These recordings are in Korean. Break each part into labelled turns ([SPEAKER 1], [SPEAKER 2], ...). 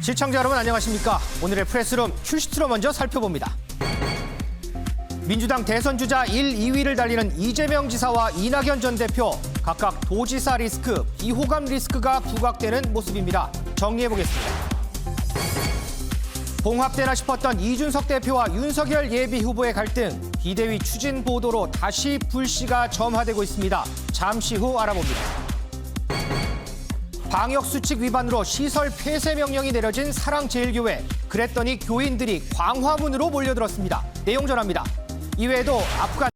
[SPEAKER 1] 시청자 여러분 안녕하십니까? 오늘의 프레스룸 큐시트로 먼저 살펴봅니다. 민주당 대선 주자 1, 2위를 달리는 이재명 지사와 이낙연 전 대표 각각 도지사 리스크, 비호감 리스크가 부각되는 모습입니다. 정리해보겠습니다. 봉합되나 싶었던 이준석 대표와 윤석열 예비 후보의 갈등, 비대위 추진 보도로 다시 불씨가 점화되고 있습니다. 잠시 후 알아봅니다. 방역수칙 위반으로 시설 폐쇄 명령이 내려진 사랑제일교회. 그랬더니 교인들이 광화문으로 몰려들었습니다. 내용 전합니다. 이외에도 아프간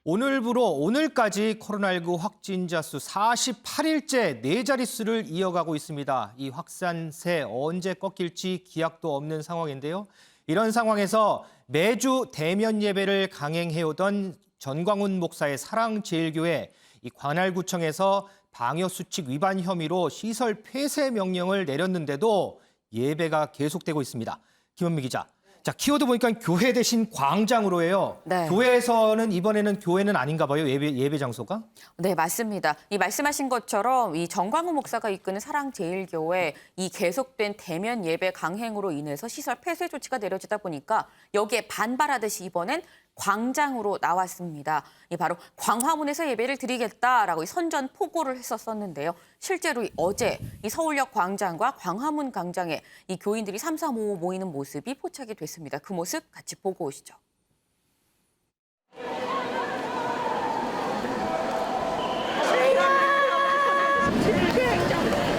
[SPEAKER 1] 오늘부로 오늘까지 코로나19 확진자 수 48일째 네 자릿수를 이어가고 있습니다. 이 확산세 언제 꺾일지 기약도 없는 상황인데요. 이런 상황에서 매주 대면 예배를 강행해오던 전광훈 목사의 사랑제일교회, 이 관할구청에서 방역수칙 위반 혐의로 시설 폐쇄 명령을 내렸는데도 예배가 계속되고 있습니다. 김원미 기자. 자, 키워드 보니까 교회 대신 광장으로 해요.
[SPEAKER 2] 네.
[SPEAKER 1] 교회에서는 이번에는 교회는 아닌가 봐요. 예배 장소가?
[SPEAKER 2] 네, 맞습니다. 이 말씀하신 것처럼 이 전광훈 목사가 이끄는 사랑제일교회 이 계속된 대면 예배 강행으로 인해서 시설 폐쇄 조치가 내려지다 보니까 여기에 반발하듯이 이번엔 광장으로 나왔습니다. 이 바로 광화문에서 예배를 드리겠다라고 이 선전 포고를 했었는데요. 실제로 어제 이 서울역 광장과 광화문 광장에 이 교인들이 삼삼오오 모이는 모습이 포착이 됐습니다. 그 모습 같이 보고 오시죠.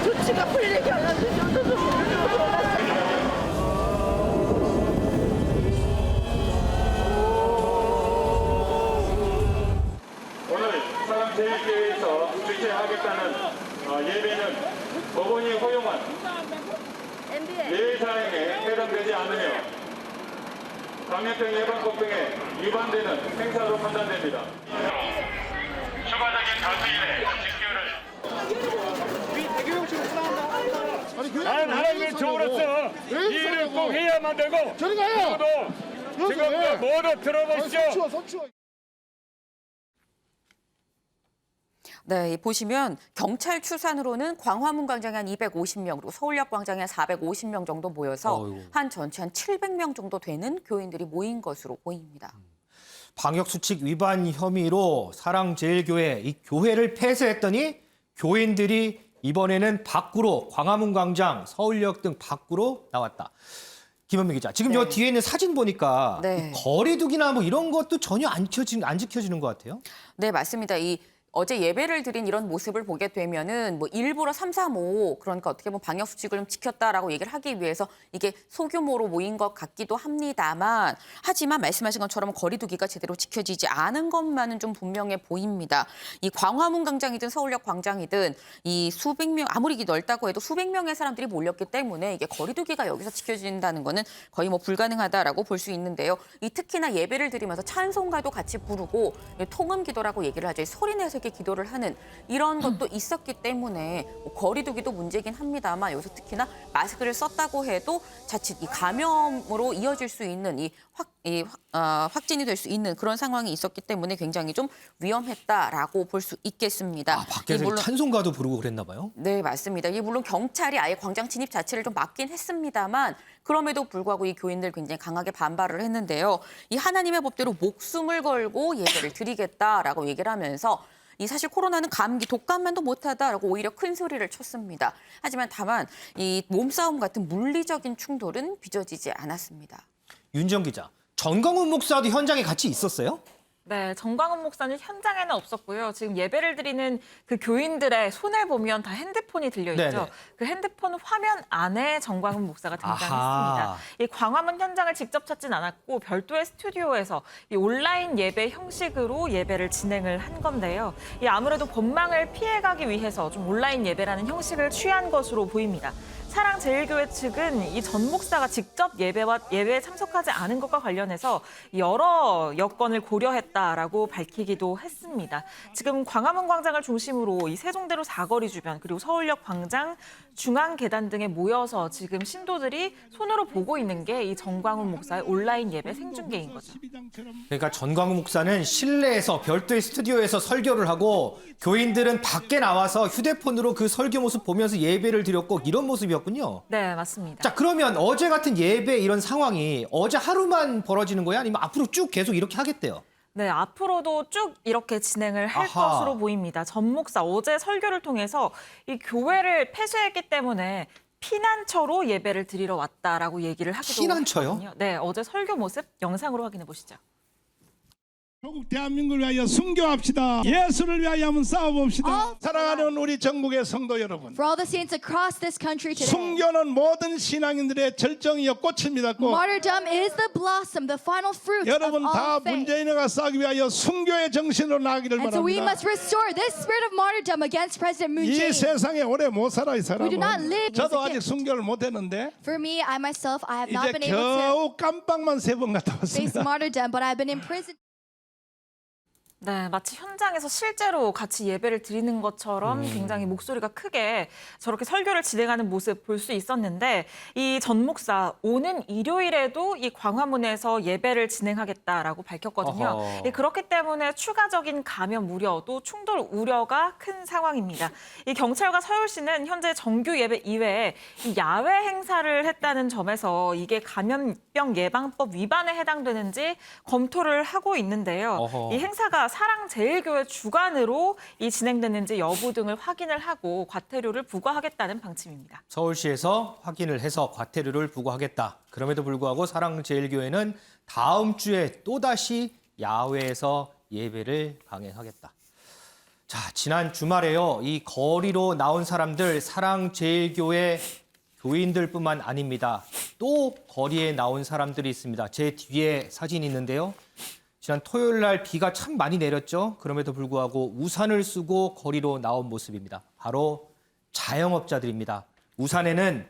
[SPEAKER 3] 조치가 풀리게 하려는
[SPEAKER 4] 오늘 사랑제일교회에서 주최하겠다는 예배는 법원이 허용한 예외사항에 해당되지 않으며 감염병 예방법 등에 위반되는 행사로 판단됩니다. 추가적인 가수일에
[SPEAKER 5] 나는 하나님의 종으로서 이 일을 꼭 해야만 되고
[SPEAKER 3] 저리 가요.
[SPEAKER 5] 지금 모두 들어보시죠.
[SPEAKER 2] 네, 보시면 경찰 추산으로는 광화문 광장에 한 250명, 그리고 서울역 광장에 한 450명 정도 모여서 한 전체 한 700명 정도 되는 교인들이 모인 것으로 보입니다.
[SPEAKER 1] 방역수칙 위반 혐의로 사랑제일교회, 이 교회를 폐쇄했더니 교인들이 이번에는 밖으로 광화문 광장, 서울역 등 밖으로 나왔다. 김원미 기자, 지금 저 뒤에 있는 사진 보니까
[SPEAKER 2] 네.
[SPEAKER 1] 거리두기나 뭐 이런 것도 전혀 안 지켜지는 것 같아요.
[SPEAKER 2] 네, 맞습니다. 어제 예배를 드린 이런 모습을 보게 되면은 뭐 일부러 335 그러니까 어떻게 보면 방역 수칙을 좀 지켰다라고 얘기를 하기 위해서 이게 소규모로 모인 것 같기도 합니다만 하지만 말씀하신 것처럼 거리두기가 제대로 지켜지지 않은 것만은 좀 분명해 보입니다. 이 광화문 광장이든 서울역 광장이든 이 수백 명 아무리 넓다고 해도 수백 명의 사람들이 몰렸기 때문에 이게 거리두기가 여기서 지켜진다는 거는 거의 뭐 불가능하다라고 볼 수 있는데요. 이 특히나 예배를 드리면서 찬송가도 같이 부르고 통음 기도라고 얘기를 하죠. 소리 내서 이렇게 기도를 하는 이런 것도 있었기 때문에 거리두기도 문제긴 합니다만 여기서 특히나 마스크를 썼다고 해도 자칫 이 감염으로 이어질 수 있는 확진이 될 수 있는 그런 상황이 있었기 때문에 굉장히 좀 위험했다라고 볼 수 있겠습니다.
[SPEAKER 1] 아, 밖에서 찬송가도 부르고 그랬나 봐요?
[SPEAKER 2] 네, 맞습니다. 물론 경찰이 아예 광장 진입 자체를 좀 막긴 했습니다만 그럼에도 불구하고 이 교인들 굉장히 강하게 반발을 했는데요. 이 하나님의 법대로 목숨을 걸고 예배를 드리겠다라고 얘기를 하면서 사실 코로나는 감기, 독감만도 못하다라고 오히려 큰 소리를 쳤습니다. 하지만 다만 이 몸싸움 같은 물리적인 충돌은 빚어지지 않았습니다.
[SPEAKER 1] 윤정 기자, 전광훈 목사도 현장에 같이 있었어요?
[SPEAKER 6] 네, 전광훈 목사는 현장에는 없었고요. 지금 예배를 드리는 그 교인들의 손을 보면 다 핸드폰이 들려있죠.
[SPEAKER 1] 네네.
[SPEAKER 6] 그 핸드폰 화면 안에 전광훈 목사가 등장했습니다.
[SPEAKER 1] 아하.
[SPEAKER 6] 이 광화문 현장을 직접 찾진 않았고 별도의 스튜디오에서 이 온라인 예배 형식으로 예배를 진행을 한 건데요. 아무래도 법망을 피해가기 위해서 좀 온라인 예배라는 형식을 취한 것으로 보입니다. 사랑제일교회 측은 이 전 목사가 직접 예배에 참석하지 않은 것과 관련해서 여러 여건을 고려했다라고 밝히기도 했습니다. 지금 광화문 광장을 중심으로 이 세종대로 사거리 주변 그리고 서울역 광장, 중앙계단 등에 모여서 지금 신도들이 손으로 보고 있는 게 이 전광훈 목사의 온라인 예배 생중계인 거죠.
[SPEAKER 1] 그러니까 전광훈 목사는 실내에서 별도의 스튜디오에서 설교를 하고 교인들은 밖에 나와서 휴대폰으로 그 설교 모습 보면서 예배를 드렸고 이런 모습이었군요.
[SPEAKER 6] 네, 맞습니다.
[SPEAKER 1] 자, 그러면 어제 같은 예배 이런 상황이 어제 하루만 벌어지는 거야? 아니면 앞으로 쭉 계속 이렇게 하겠대요?
[SPEAKER 6] 네, 앞으로도 쭉 이렇게 진행을 할
[SPEAKER 1] 아하.
[SPEAKER 6] 것으로 보입니다. 전 목사 어제 설교를 통해서 이 교회를 폐쇄했기 때문에 피난처로 예배를 드리러 왔다라고 얘기를 하기도
[SPEAKER 1] 피난처요?
[SPEAKER 6] 했거든요. 네, 어제 설교 모습 영상으로 확인해 보시죠.
[SPEAKER 7] 조국 대한민국을 위하여 순교합시다. 예수를 위하여 한번 싸워봅시다. 사랑하는 우리 전국의 성도 여러분,
[SPEAKER 8] For all the saints across this country today,
[SPEAKER 7] 순교는 모든 신앙인들의 절정이요 꽃입니다. 꽃.
[SPEAKER 8] martyrdom is the blossom, the final fruit of
[SPEAKER 7] 여러분 다
[SPEAKER 8] all faith.
[SPEAKER 7] 문재인을 싸기 위하여 순교의 정신으로 나가기를
[SPEAKER 8] And so we
[SPEAKER 7] 바랍니다.
[SPEAKER 8] must restore this spirit of martyrdom against President Moon
[SPEAKER 7] 이
[SPEAKER 8] Jae-in.
[SPEAKER 7] 세상에 오래 못 살아 이
[SPEAKER 8] We do not
[SPEAKER 7] 사람은.
[SPEAKER 8] live
[SPEAKER 7] 저도
[SPEAKER 8] as a
[SPEAKER 7] 아직
[SPEAKER 8] gift.
[SPEAKER 7] 순교를 못 했는데
[SPEAKER 8] For me, I myself, I have not
[SPEAKER 7] 이제
[SPEAKER 8] been able to
[SPEAKER 7] 겨우 깜빡만 3번 갔다
[SPEAKER 8] face
[SPEAKER 7] 왔습니다.
[SPEAKER 8] martyrdom, but I've been in prison.
[SPEAKER 6] 네, 마치 현장에서 실제로 같이 예배를 드리는 것처럼 굉장히 목소리가 크게 저렇게 설교를 진행하는 모습 볼 수 있었는데 이 전 목사 오는 일요일에도 이 광화문에서 예배를 진행하겠다라고 밝혔거든요.
[SPEAKER 1] 어허.
[SPEAKER 6] 예, 그렇기 때문에 추가적인 감염 우려 또 충돌 우려가 큰 상황입니다. 이 경찰과 서울시는 현재 정규 예배 이외에 이 야외 행사를 했다는 점에서 이게 감염병 예방법 위반에 해당되는지 검토를 하고 있는데요.
[SPEAKER 1] 어허.
[SPEAKER 6] 이 행사가 사랑제일교회 주관으로 이 진행되는지 여부 등을 확인을 하고 과태료를 부과하겠다는 방침입니다.
[SPEAKER 1] 서울시에서 확인을 해서 과태료를 부과하겠다. 그럼에도 불구하고 사랑제일교회는 다음 주에 또다시 야외에서 예배를 강행하겠다. 자, 지난 주말에요. 이 거리로 나온 사람들 사랑제일교회 교인들뿐만 아닙니다. 또 거리에 나온 사람들이 있습니다. 제 뒤에 사진이 있는데요. 지난 토요일 날 비가 참 많이 내렸죠. 그럼에도 불구하고 우산을 쓰고 거리로 나온 모습입니다. 바로 자영업자들입니다. 우산에는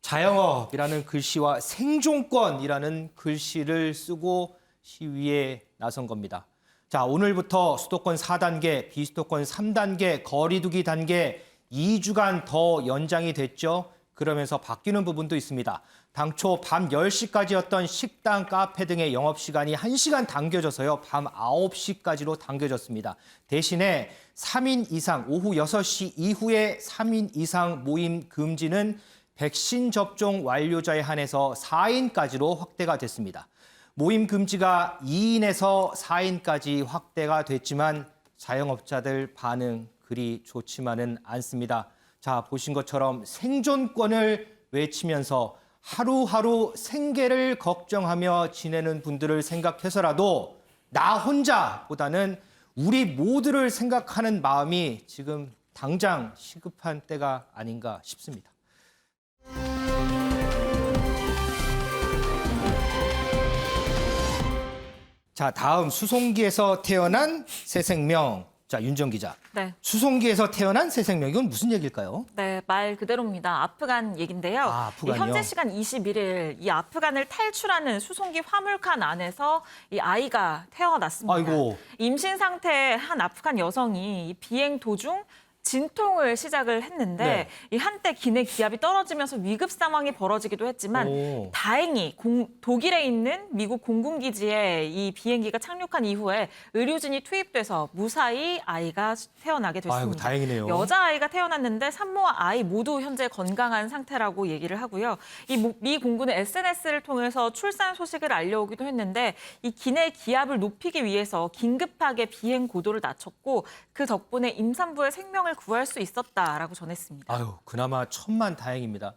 [SPEAKER 1] 자영업이라는 글씨와 생존권이라는 글씨를 쓰고 시위에 나선 겁니다. 자, 오늘부터 수도권 4단계, 비수도권 3단계, 거리두기 단계 2주간 더 연장이 됐죠. 그러면서 바뀌는 부분도 있습니다. 당초 밤 10시까지였던 식당, 카페 등의 영업시간이 1시간 당겨져서요. 밤 9시까지로 당겨졌습니다. 대신에 3인 이상, 오후 6시 이후에 3인 이상 모임 금지는 백신 접종 완료자에 한해서 4인까지로 확대가 됐습니다. 모임 금지가 2인에서 4인까지 확대가 됐지만 자영업자들 반응 그리 좋지만은 않습니다. 자, 보신 것처럼 생존권을 외치면서 하루하루 생계를 걱정하며 지내는 분들을 생각해서라도 나 혼자보다는 우리 모두를 생각하는 마음이 지금 당장 시급한 때가 아닌가 싶습니다. 자, 다음 수송기에서 태어난 새 생명. 자, 윤정 기자.
[SPEAKER 6] 네.
[SPEAKER 1] 수송기에서 태어난 새 생명, 이건 무슨 얘기일까요?
[SPEAKER 6] 네, 말 그대로입니다. 아프간 얘긴데요.
[SPEAKER 1] 아, 아프간요?
[SPEAKER 6] 이 현재 시간 21일 이 아프간을 탈출하는 수송기 화물칸 안에서 이 아이가 태어났습니다.
[SPEAKER 1] 아이고.
[SPEAKER 6] 임신 상태의 한 아프간 여성이 이 비행 도중 진통을 시작을 했는데
[SPEAKER 1] 네.
[SPEAKER 6] 이 한때 기내 기압이 떨어지면서 위급 상황이 벌어지기도 했지만
[SPEAKER 1] 오.
[SPEAKER 6] 다행히 독일에 있는 미국 공군기지에 이 비행기가 착륙한 이후에 의료진이 투입돼서 무사히 아이가 태어나게 됐습니다.
[SPEAKER 1] 아이고, 다행이네요.
[SPEAKER 6] 여자아이가 태어났는데 산모와 아이 모두 현재 건강한 상태라고 얘기를 하고요. 이 미 공군은 SNS를 통해서 출산 소식을 알려오기도 했는데 이 기내 기압을 높이기 위해서 긴급하게 비행 고도를 낮췄고 그 덕분에 임산부의 생명을 구할 수 있었다라고 전했습니다.
[SPEAKER 1] 아유, 그나마 천만 다행입니다.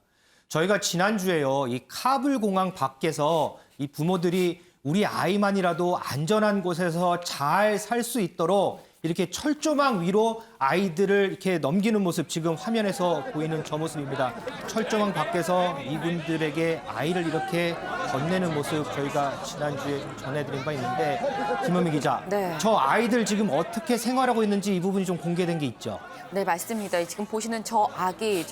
[SPEAKER 1] 저희가 지난주에요, 이 카불 공항 밖에서 이 부모들이 우리 아이만이라도 안전한 곳에서 잘 살 수 있도록 이렇게 철조망 위로 아이들을 이렇게 넘기는 모습 지금 화면에서 보이는 저 모습입니다. 철조망 밖에서 미군들에게 아이를 이렇게 건네는 모습 저희가 지난주에 좀 전해드린 바 있는데 김은미 기자,
[SPEAKER 2] 네.
[SPEAKER 1] 저 아이들 지금 어떻게 생활하고 있는지 이 부분이 좀 공개된 게 있죠?
[SPEAKER 2] 네, 맞습니다. 지금 보시는 저 아기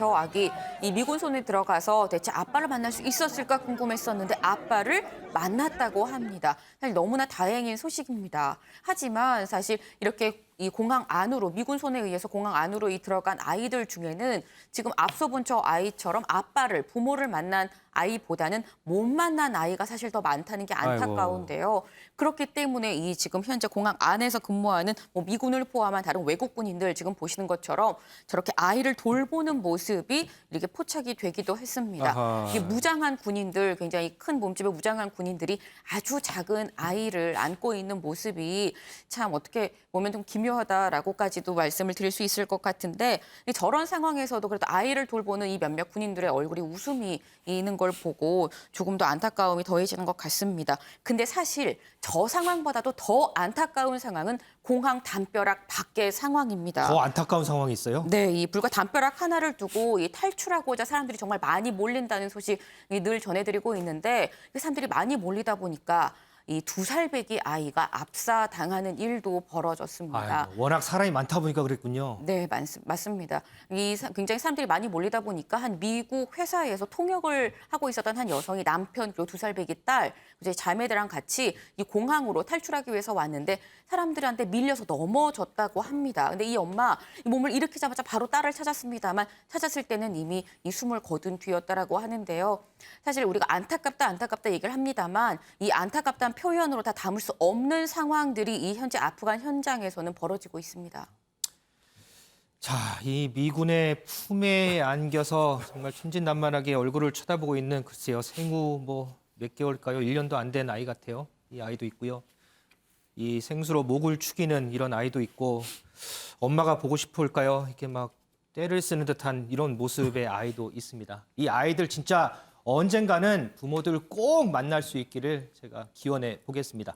[SPEAKER 2] 이 미군 손에 들어가서 대체 아빠를 만날 수 있었을까 궁금했었는데 아빠를 만났다고 합니다. 사실 너무나 다행인 소식입니다. 하지만 사실 이렇게 이 공항 안으로 미군 손에 의해서 공항 안으로 들어간 아이들 중에는 지금 앞서 본 저 아이처럼 아빠를 부모를 만난 아이보다는 못 만난 아이가 사실 더 많다는 게 안타까운데요. 그렇기 때문에 이 지금 현재 공항 안에서 근무하는 뭐 미군을 포함한 다른 외국 군인들 지금 보시는 것처럼 저렇게 아이를 돌보는 모습이 이렇게 포착이 되기도 했습니다.
[SPEAKER 1] 아하.
[SPEAKER 2] 이게 무장한 군인들, 굉장히 큰 몸집의 무장한 군인들이 아주 작은 아이를 안고 있는 모습이 참 어떻게 보면 좀 기묘하다라고까지도 말씀을 드릴 수 있을 것 같은데 저런 상황에서도 그래도 아이를 돌보는 이 몇몇 군인들의 얼굴이 웃음이 있는 걸 보고 조금 더 안타까움이 더해지는 것 같습니다. 근데 사실 저 상황보다도 더 안타까운 상황은 공항 담벼락 밖의 상황입니다.
[SPEAKER 1] 더 안타까운 상황이 있어요?
[SPEAKER 2] 네, 이 불과 담벼락 하나를 두고 이 탈출하고자 사람들이 정말 많이 몰린다는 소식 늘 전해드리고 있는데 그 사람들이 많이 몰리다 보니까 이 2살배기 아이가 압사당하는 일도 벌어졌습니다.
[SPEAKER 1] 아이고, 워낙 사람이 많다 보니까 그랬군요.
[SPEAKER 2] 네, 맞습니다. 굉장히 사람들이 많이 몰리다 보니까 한 미국 회사에서 통역을 하고 있었던 한 여성이 남편 그리고 2살배기 딸, 이제 자매들랑 같이 이 공항으로 탈출하기 위해서 왔는데 사람들한테 밀려서 넘어졌다고 합니다. 근데 이 엄마 이 몸을 일으키자마자 바로 딸을 찾았습니다만 찾았을 때는 이미 이 숨을 거둔 뒤였다라고 하는데요. 사실 우리가 안타깝다 얘기를 합니다만 이 안타깝다는 표현으로 다 담을 수 없는 상황들이 이 현재 아프간 현장에서는 벌어지고 있습니다.
[SPEAKER 1] 자, 이 미군의 품에 안겨서 정말 천진난만하게 얼굴을 쳐다보고 있는 글쎄요, 생후 뭐 몇 개월일까요? 1년도 안 된 아이 같아요. 이 아이도 있고요. 이 생수로 목을 축이는 이런 아이도 있고 엄마가 보고 싶을까요? 이렇게 막 떼를 쓰는 듯한 이런 모습의 아이도 있습니다. 이 아이들 진짜 언젠가는 부모들 꼭 만날 수 있기를 제가 기원해 보겠습니다.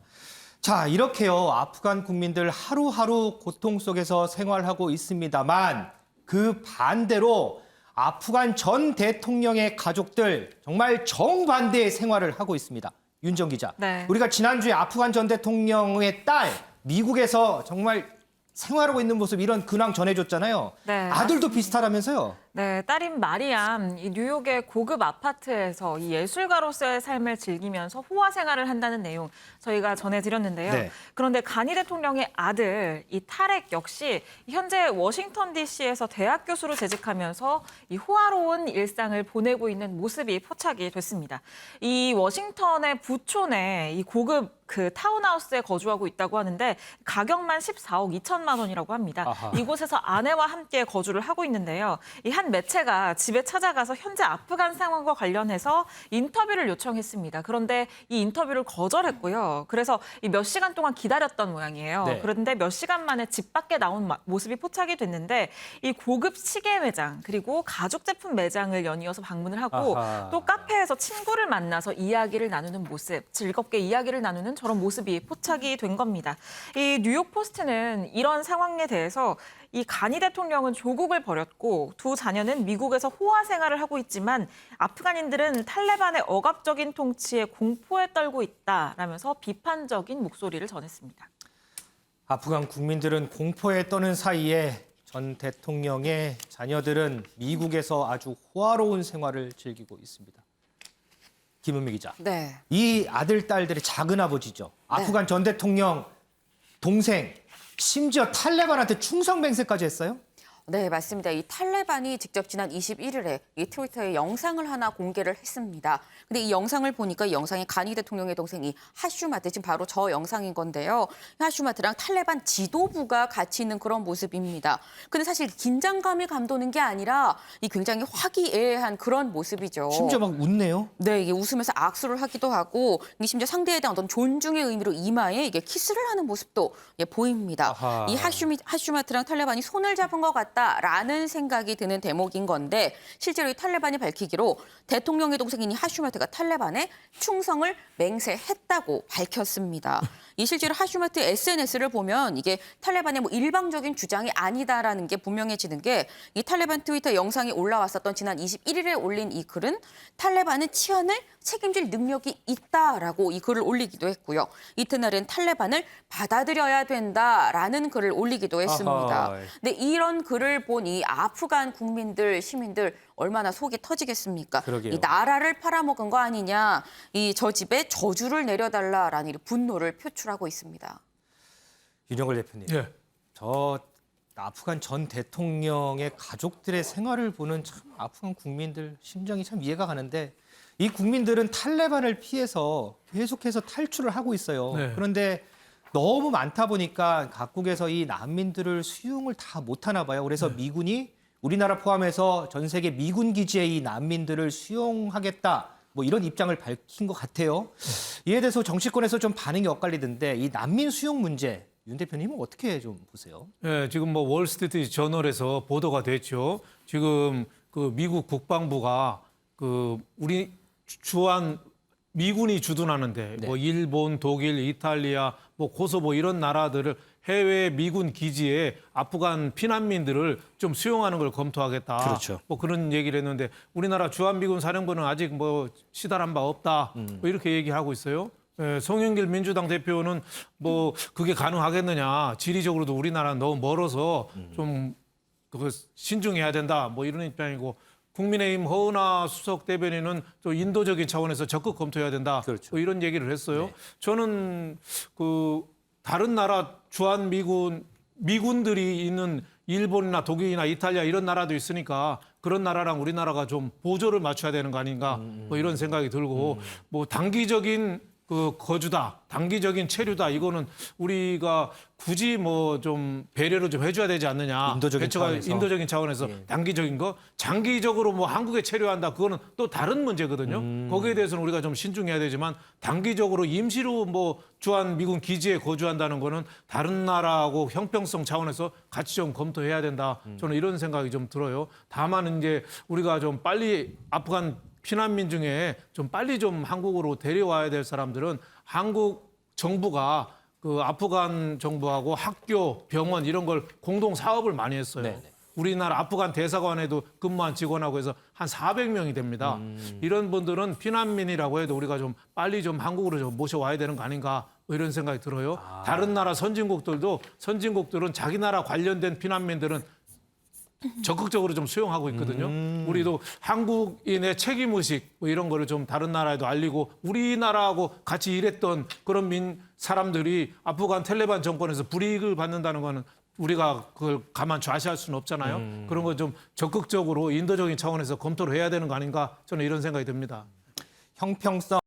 [SPEAKER 1] 자, 이렇게요. 아프간 국민들 하루하루 고통 속에서 생활하고 있습니다만 그 반대로 아프간 전 대통령의 가족들 정말 정반대의 생활을 하고 있습니다. 윤정 기자.
[SPEAKER 6] 네.
[SPEAKER 1] 우리가 지난주에 아프간 전 대통령의 딸 미국에서 정말 생활하고 있는 모습 이런 근황 전해줬잖아요.
[SPEAKER 6] 네,
[SPEAKER 1] 아들도
[SPEAKER 6] 맞습니다.
[SPEAKER 1] 비슷하다면서요?
[SPEAKER 6] 네, 딸인 마리암, 이 뉴욕의 고급 아파트에서 이 예술가로서의 삶을 즐기면서 호화 생활을 한다는 내용 저희가 전해드렸는데요.
[SPEAKER 1] 네.
[SPEAKER 6] 그런데 가니 대통령의 아들, 이 타렉 역시 현재 워싱턴 DC에서 대학 교수로 재직하면서 이 호화로운 일상을 보내고 있는 모습이 포착이 됐습니다. 이 워싱턴의 부촌에 이 고급 그 타운하우스에 거주하고 있다고 하는데 가격만 14억 2천만 원이라고 합니다.
[SPEAKER 1] 아하.
[SPEAKER 6] 이곳에서 아내와 함께 거주를 하고 있는데요. 이 한 매체가 집에 찾아가서 현재 아프간 상황과 관련해서 인터뷰를 요청했습니다. 그런데 이 인터뷰를 거절했고요. 그래서 이 몇 시간 동안 기다렸던 모양이에요.
[SPEAKER 1] 네.
[SPEAKER 6] 그런데 몇 시간 만에 집 밖에 나온 모습이 포착이 됐는데 이 고급 시계 매장 그리고 가죽 제품 매장을 연이어서 방문을 하고
[SPEAKER 1] 아하.
[SPEAKER 6] 또 카페에서 친구를 만나서 이야기를 나누는 모습, 즐겁게 이야기를 나누는 저런 모습이 포착이 된 겁니다. 이 뉴욕 포스트는 이런 상황에 대해서 이 가니 대통령은 조국을 버렸고 두 자녀는 미국에서 호화 생활을 하고 있지만 아프간인들은 탈레반의 억압적인 통치에 공포에 떨고 있다라면서 비판적인 목소리를 전했습니다.
[SPEAKER 1] 아프간 국민들은 공포에 떠는 사이에 전 대통령의 자녀들은 미국에서 아주 호화로운 생활을 즐기고 있습니다. 김은미 기자.
[SPEAKER 2] 네.
[SPEAKER 1] 이 아들, 딸들의 작은 아버지죠. 아프간 전 대통령 동생, 심지어 탈레반한테 충성맹세까지 했어요?
[SPEAKER 2] 네, 맞습니다. 이 탈레반이 직접 지난 21일에 이 트위터에 영상을 하나 공개를 했습니다. 근데 이 영상을 보니까 이 영상에 가니 대통령의 동생이 하슈마트, 지금 바로 저 영상인 건데요. 하슈마트랑 탈레반 지도부가 같이 있는 그런 모습입니다. 근데 사실 긴장감이 감도는 게 아니라 이 굉장히 화기애애한 그런 모습이죠.
[SPEAKER 1] 심지어 막 웃네요.
[SPEAKER 2] 네, 이게 웃으면서 악수를 하기도 하고 심지어 상대에 대한 어떤 존중의 의미로 이마에 이게 키스를 하는 모습도 보입니다.
[SPEAKER 1] 아하.
[SPEAKER 2] 이 하슈마트랑 탈레반이 손을 잡은 것 같은 나왔다라는 생각이 드는 대목인 건데 실제로 이 탈레반이 밝히기로 대통령의 동생인 이 하슈마트가 탈레반에 충성을 맹세했다고 밝혔습니다. 이 실제로 하슈마트 SNS를 보면 이게 탈레반의 뭐 일방적인 주장이 아니다라는 게 분명해지는 게 이 탈레반 트위터 영상이 올라왔었던 지난 21일에 올린 이 글은 탈레반은 치안을 책임질 능력이 있다라고 이 글을 올리기도 했고요. 이튿날엔 탈레반을 받아들여야 된다라는 글을 올리기도 했습니다.
[SPEAKER 1] 아하.
[SPEAKER 2] 근데 이런 글을 본 이 아프간 국민들, 시민들 얼마나 속이 터지겠습니까?
[SPEAKER 1] 그러게요.
[SPEAKER 2] 이 나라를 팔아먹은 거 아니냐, 이 저 집에 저주를 내려달라라는 이 분노를 표출하고 있습니다.
[SPEAKER 1] 윤영걸 대표님.
[SPEAKER 5] 예.
[SPEAKER 1] 저 아프간 전 대통령의 가족들의 생활을 보는 참 아프간 국민들 심정이 참 이해가 가는데 이 국민들은 탈레반을 피해서 계속해서 탈출을 하고 있어요.
[SPEAKER 5] 네.
[SPEAKER 1] 그런데 너무 많다 보니까 각국에서 이 난민들을 수용을 다 못하나 봐요. 그래서 미군이 우리나라 포함해서 전 세계 미군 기지에 이 난민들을 수용하겠다. 뭐 이런 입장을 밝힌 것 같아요. 이에 대해서 정치권에서 좀 반응이 엇갈리던데 이 난민 수용 문제 윤 대표님은 어떻게 좀 보세요?
[SPEAKER 5] 예, 지금 뭐 월스트리트 저널에서 보도가 됐죠. 지금 그 미국 국방부가 그 우리 주한 미군이 주둔하는데
[SPEAKER 1] 네.
[SPEAKER 5] 뭐 일본, 독일, 이탈리아, 뭐 코소보 이런 나라들을 해외 미군 기지에 아프간 피난민들을 좀 수용하는 걸 검토하겠다.
[SPEAKER 1] 그렇죠.
[SPEAKER 5] 뭐 그런 얘기를 했는데 우리나라 주한미군 사령부는 아직 뭐 시달한 바 없다. 뭐 이렇게 얘기하고 있어요. 예, 송영길 민주당 대표는 뭐 그게 가능하겠느냐. 지리적으로도 우리나라는 너무 멀어서 좀 그거 신중해야 된다. 뭐 이런 입장이고 국민의힘 허은하 수석 대변인은 또 인도적인 차원에서 적극 검토해야 된다.
[SPEAKER 1] 그렇죠.
[SPEAKER 5] 뭐 이런 얘기를 했어요.
[SPEAKER 1] 네.
[SPEAKER 5] 저는 그 다른 나라 주한 미군들이 있는 일본이나 독일이나 이탈리아 이런 나라도 있으니까 그런 나라랑 우리나라가 좀 보조를 맞춰야 되는 거 아닌가 뭐 이런 생각이 들고 뭐 단기적인 그 거주다, 단기적인 체류다 이거는 우리가 굳이 뭐 좀 배려를 좀 해줘야 되지 않느냐.
[SPEAKER 1] 인도적인
[SPEAKER 5] 배처가
[SPEAKER 1] 차원에서.
[SPEAKER 5] 인도적인 차원에서
[SPEAKER 1] 예.
[SPEAKER 5] 단기적인 거, 장기적으로 뭐 한국에 체류한다 그거는 또 다른 문제거든요. 거기에 대해서는 우리가 좀 신중해야 되지만 단기적으로 임시로 뭐 주한 미군 기지에 거주한다는 거는 다른 나라하고 형평성 차원에서 같이 좀 검토해야 된다. 저는 이런 생각이 좀 들어요. 다만 이제 우리가 좀 빨리 아프간 피난민 중에 좀 빨리 좀 한국으로 데려와야 될 사람들은 한국 정부가 그 아프간 정부하고 학교, 병원 이런 걸 공동 사업을 많이 했어요.
[SPEAKER 1] 네네.
[SPEAKER 5] 우리나라 아프간 대사관에도 근무한 직원하고 해서 한 400명이 됩니다. 이런 분들은 피난민이라고 해도 우리가 좀 빨리 좀 한국으로 좀 모셔와야 되는 거 아닌가 뭐 이런 생각이 들어요. 다른 나라 선진국들은 자기 나라 관련된 피난민들은 적극적으로 좀 수용하고 있거든요. 우리도 한국인의 책임의식 뭐 이런 거를 좀 다른 나라에도 알리고 우리나라하고 같이 일했던 그런 사람들이 아프간 탈레반 정권에서 불이익을 받는다는 거는 우리가 그걸 가만 좌시할 수는 없잖아요. 그런 거 좀 적극적으로 인도적인 차원에서 검토를 해야 되는 거 아닌가 저는 이런 생각이 듭니다.
[SPEAKER 1] 형평성.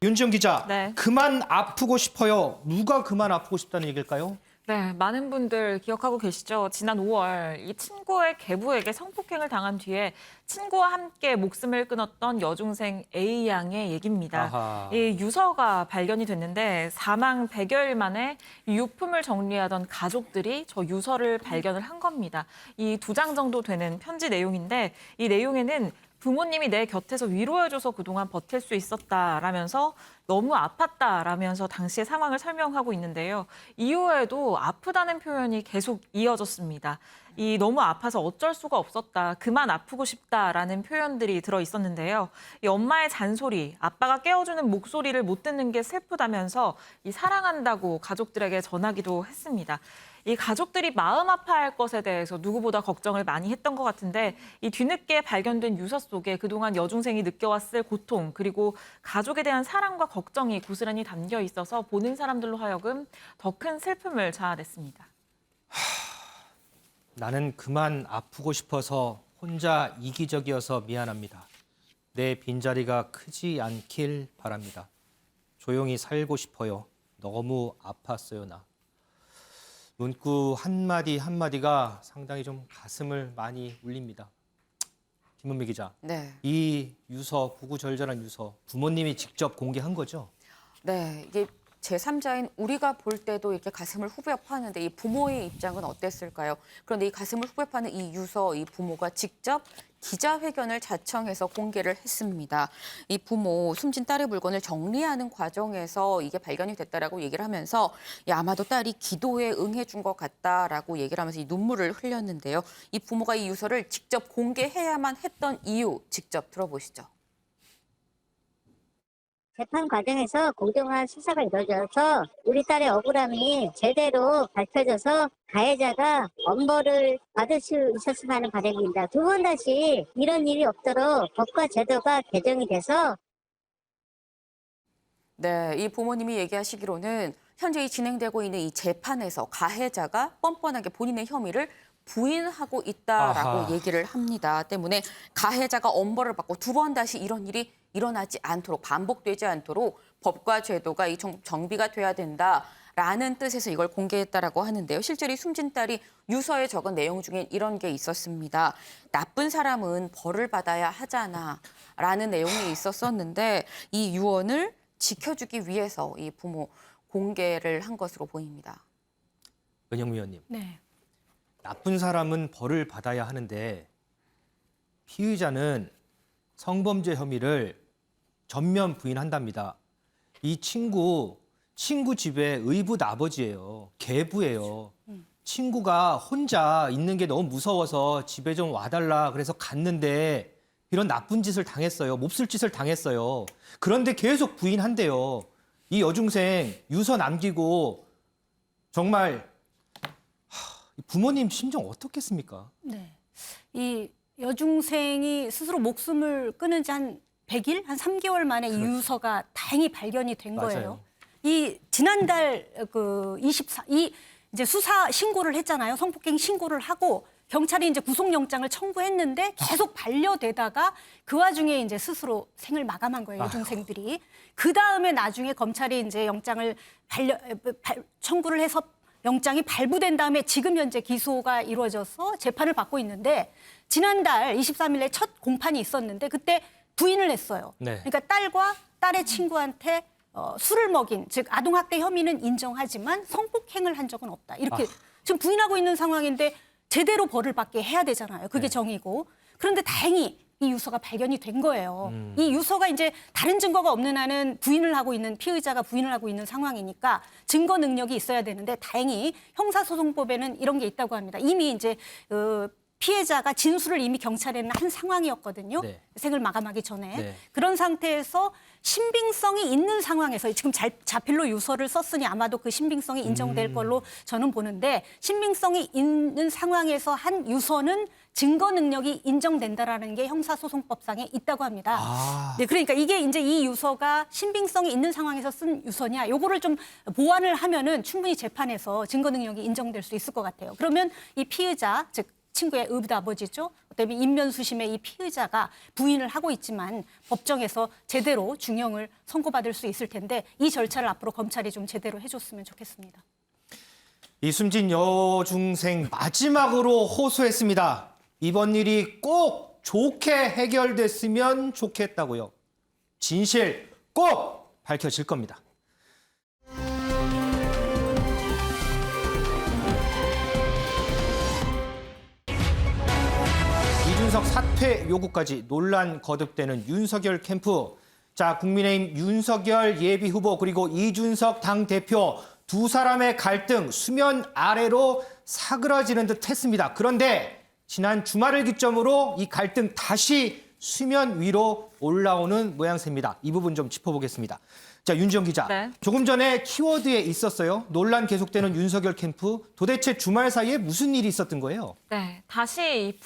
[SPEAKER 1] 윤지영 기자,
[SPEAKER 6] 네.
[SPEAKER 1] 그만 아프고 싶어요. 누가 그만 아프고 싶다는 얘기일까요?
[SPEAKER 6] 네, 많은 분들 기억하고 계시죠? 지난 5월 이 친구의 계부에게 성폭행을 당한 뒤에 친구와 함께 목숨을 끊었던 여중생 A 양의 얘기입니다.
[SPEAKER 1] 아하.
[SPEAKER 6] 이 유서가 발견이 됐는데 사망 100여일 만에 이 유품을 정리하던 가족들이 저 유서를 발견을 한 겁니다. 이 2장 정도 되는 편지 내용인데 이 내용에는 부모님이 내 곁에서 위로해줘서 그동안 버틸 수 있었다라면서 너무 아팠다라면서 당시의 상황을 설명하고 있는데요. 이후에도 아프다는 표현이 계속 이어졌습니다. 이 너무 아파서 어쩔 수가 없었다, 그만 아프고 싶다라는 표현들이 들어 있었는데요. 이 엄마의 잔소리, 아빠가 깨워주는 목소리를 못 듣는 게 슬프다면서 이 사랑한다고 가족들에게 전하기도 했습니다. 이 가족들이 마음 아파할 것에 대해서 누구보다 걱정을 많이 했던 것 같은데 이 뒤늦게 발견된 유서 속에 그동안 여중생이 느껴왔을 고통 그리고 가족에 대한 사랑과 걱정이 고스란히 담겨 있어서 보는 사람들로 하여금 더 큰 슬픔을 자아냈습니다.
[SPEAKER 1] 나는 그만 아프고 싶어서 혼자 이기적이어서 미안합니다. 내 빈자리가 크지 않길 바랍니다. 조용히 살고 싶어요. 너무 아팠어요, 나. 문구 한마디 한마디가 상당히 좀 가슴을 많이 울립니다. 김은미 기자,
[SPEAKER 2] 네.
[SPEAKER 1] 이 유서, 구구절절한 유서, 부모님이 직접 공개한 거죠?
[SPEAKER 2] 네, 이게 제3자인 우리가 볼 때도 이렇게 가슴을 후벼 파는데 이 부모의 입장은 어땠을까요? 그런데 이 가슴을 후벼 파는 이 유서, 이 부모가 직접 기자회견을 자청해서 공개를 했습니다. 이 부모 숨진 딸의 물건을 정리하는 과정에서 이게 발견이 됐다라고 얘기를 하면서 아마도 딸이 기도에 응해준 것 같다라고 얘기를 하면서 이 눈물을 흘렸는데요. 이 부모가 이 유서를 직접 공개해야만 했던 이유 직접 들어보시죠.
[SPEAKER 9] 재판 과정에서 공정한 수사가 이루어져서 우리 딸의 억울함이 제대로 밝혀져서 가해자가 엄벌을 받을 수 있었으면 하는 바람입니다. 두 번 다시 이런 일이 없도록 법과 제도가 개정이 돼서
[SPEAKER 2] 네, 이 부모님이 얘기하시기로는 현재 진행되고 있는 이 재판에서 가해자가 뻔뻔하게 본인의 혐의를 부인하고 있다라고
[SPEAKER 1] 아하.
[SPEAKER 2] 얘기를 합니다. 때문에 가해자가 엄벌을 받고 두 번 다시 이런 일이 일어나지 않도록 반복되지 않도록 법과 제도가 이 정비가 돼야 된다라는 뜻에서 이걸 공개했다라고 하는데요. 실제로 이 숨진 딸이 유서에 적은 내용 중에 이런 게 있었습니다. 나쁜 사람은 벌을 받아야 하잖아라는 내용이 있었었는데 이 유언을 지켜주기 위해서 이 부모 공개를 한 것으로 보입니다.
[SPEAKER 1] 은영 위원님.
[SPEAKER 3] 네.
[SPEAKER 1] 나쁜 사람은 벌을 받아야 하는데 피의자는 성범죄 혐의를 전면 부인한답니다. 이 친구 집에 의붓 아버지예요. 계부예요. 친구가 혼자 있는 게 너무 무서워서 집에 좀 와달라 그래서 갔는데 이런 나쁜 짓을 당했어요. 몹쓸 짓을 당했어요. 그런데 계속 부인한대요. 이 여중생 유서 남기고 정말 부모님 심정 어떻겠습니까?
[SPEAKER 3] 네. 이 여중생이 스스로 목숨을 끊은 지 한 100일, 한 3개월 만에 이 유서가 다행히 발견이 된 거예요.
[SPEAKER 1] 맞아요.
[SPEAKER 3] 이 지난달 이제 수사 신고를 했잖아요. 성폭행 신고를 하고 경찰이 이제 구속영장을 청구했는데 계속 반려되다가 그 와중에 이제 스스로 생을 마감한 거예요. 여중생들이. 그 다음에 나중에 검찰이 이제 영장을 청구를 해서 영장이 발부된 다음에 지금 현재 기소가 이루어져서 재판을 받고 있는데 지난달 23일에 첫 공판이 있었는데 그때 부인을 했어요.
[SPEAKER 1] 네.
[SPEAKER 3] 그러니까 딸과 딸의 친구한테 술을 먹인, 즉 아동학대 혐의는 인정하지만 성폭행을 한 적은 없다. 이렇게 지금 부인하고 있는 상황인데 제대로 벌을 받게 해야 되잖아요. 그게 정이고. 그런데 다행히 이 유서가 발견이 된 거예요. 이 유서가 이제 다른 증거가 없는 한은 피의자가 부인을 하고 있는 상황이니까 증거 능력이 있어야 되는데 다행히 형사소송법에는 이런 게 있다고 합니다. 이미 이제 피해자가 진술을 이미 경찰에는 한 상황이었거든요.
[SPEAKER 1] 네.
[SPEAKER 3] 생을 마감하기 전에.
[SPEAKER 1] 네.
[SPEAKER 3] 그런 상태에서 신빙성이 있는 상황에서 지금 자필로 유서를 썼으니 아마도 그 신빙성이 인정될 걸로 저는 보는데 신빙성이 있는 상황에서 한 유서는 증거 능력이 인정된다라는 게 형사소송법상에 있다고 합니다. 네, 그러니까 이게 이제 이 유서가 신빙성이 있는 상황에서 쓴 유서냐, 요거를 좀 보완을 하면은 충분히 재판에서 증거 능력이 인정될 수 있을 것 같아요. 그러면 이 피의자, 즉 친구의 의붓 아버지죠. 그다음에 인면수심의 이 피의자가 부인을 하고 있지만 법정에서 제대로 중형을 선고받을 수 있을 텐데 이 절차를 앞으로 검찰이 좀 제대로 해줬으면 좋겠습니다.
[SPEAKER 1] 이 숨진 여중생 마지막으로 호소했습니다. 이번 일이 꼭 좋게 해결됐으면 좋겠다고요. 진실 꼭 밝혀질 겁니다. 이준석 사퇴 요구까지 논란 거듭되는 윤석열 캠프. 자, 국민의힘 윤석열 예비후보 그리고 이준석 당대표 두 사람의 갈등 수면 아래로 사그라지는 듯 했습니다. 그런데 지난 주말을 기점으로 이 갈등 다시 수면 위로 올라오는 모양새입니다. 이 부분 좀 짚어보겠습니다. 자, 윤지영 기자.
[SPEAKER 6] 네.
[SPEAKER 1] 조금 전에 키워드에 있었어요. 논란 계속되는 윤석열 캠프. 도대체 주말 사이에 무슨 일이 있었던 거예요?
[SPEAKER 6] 네, 다시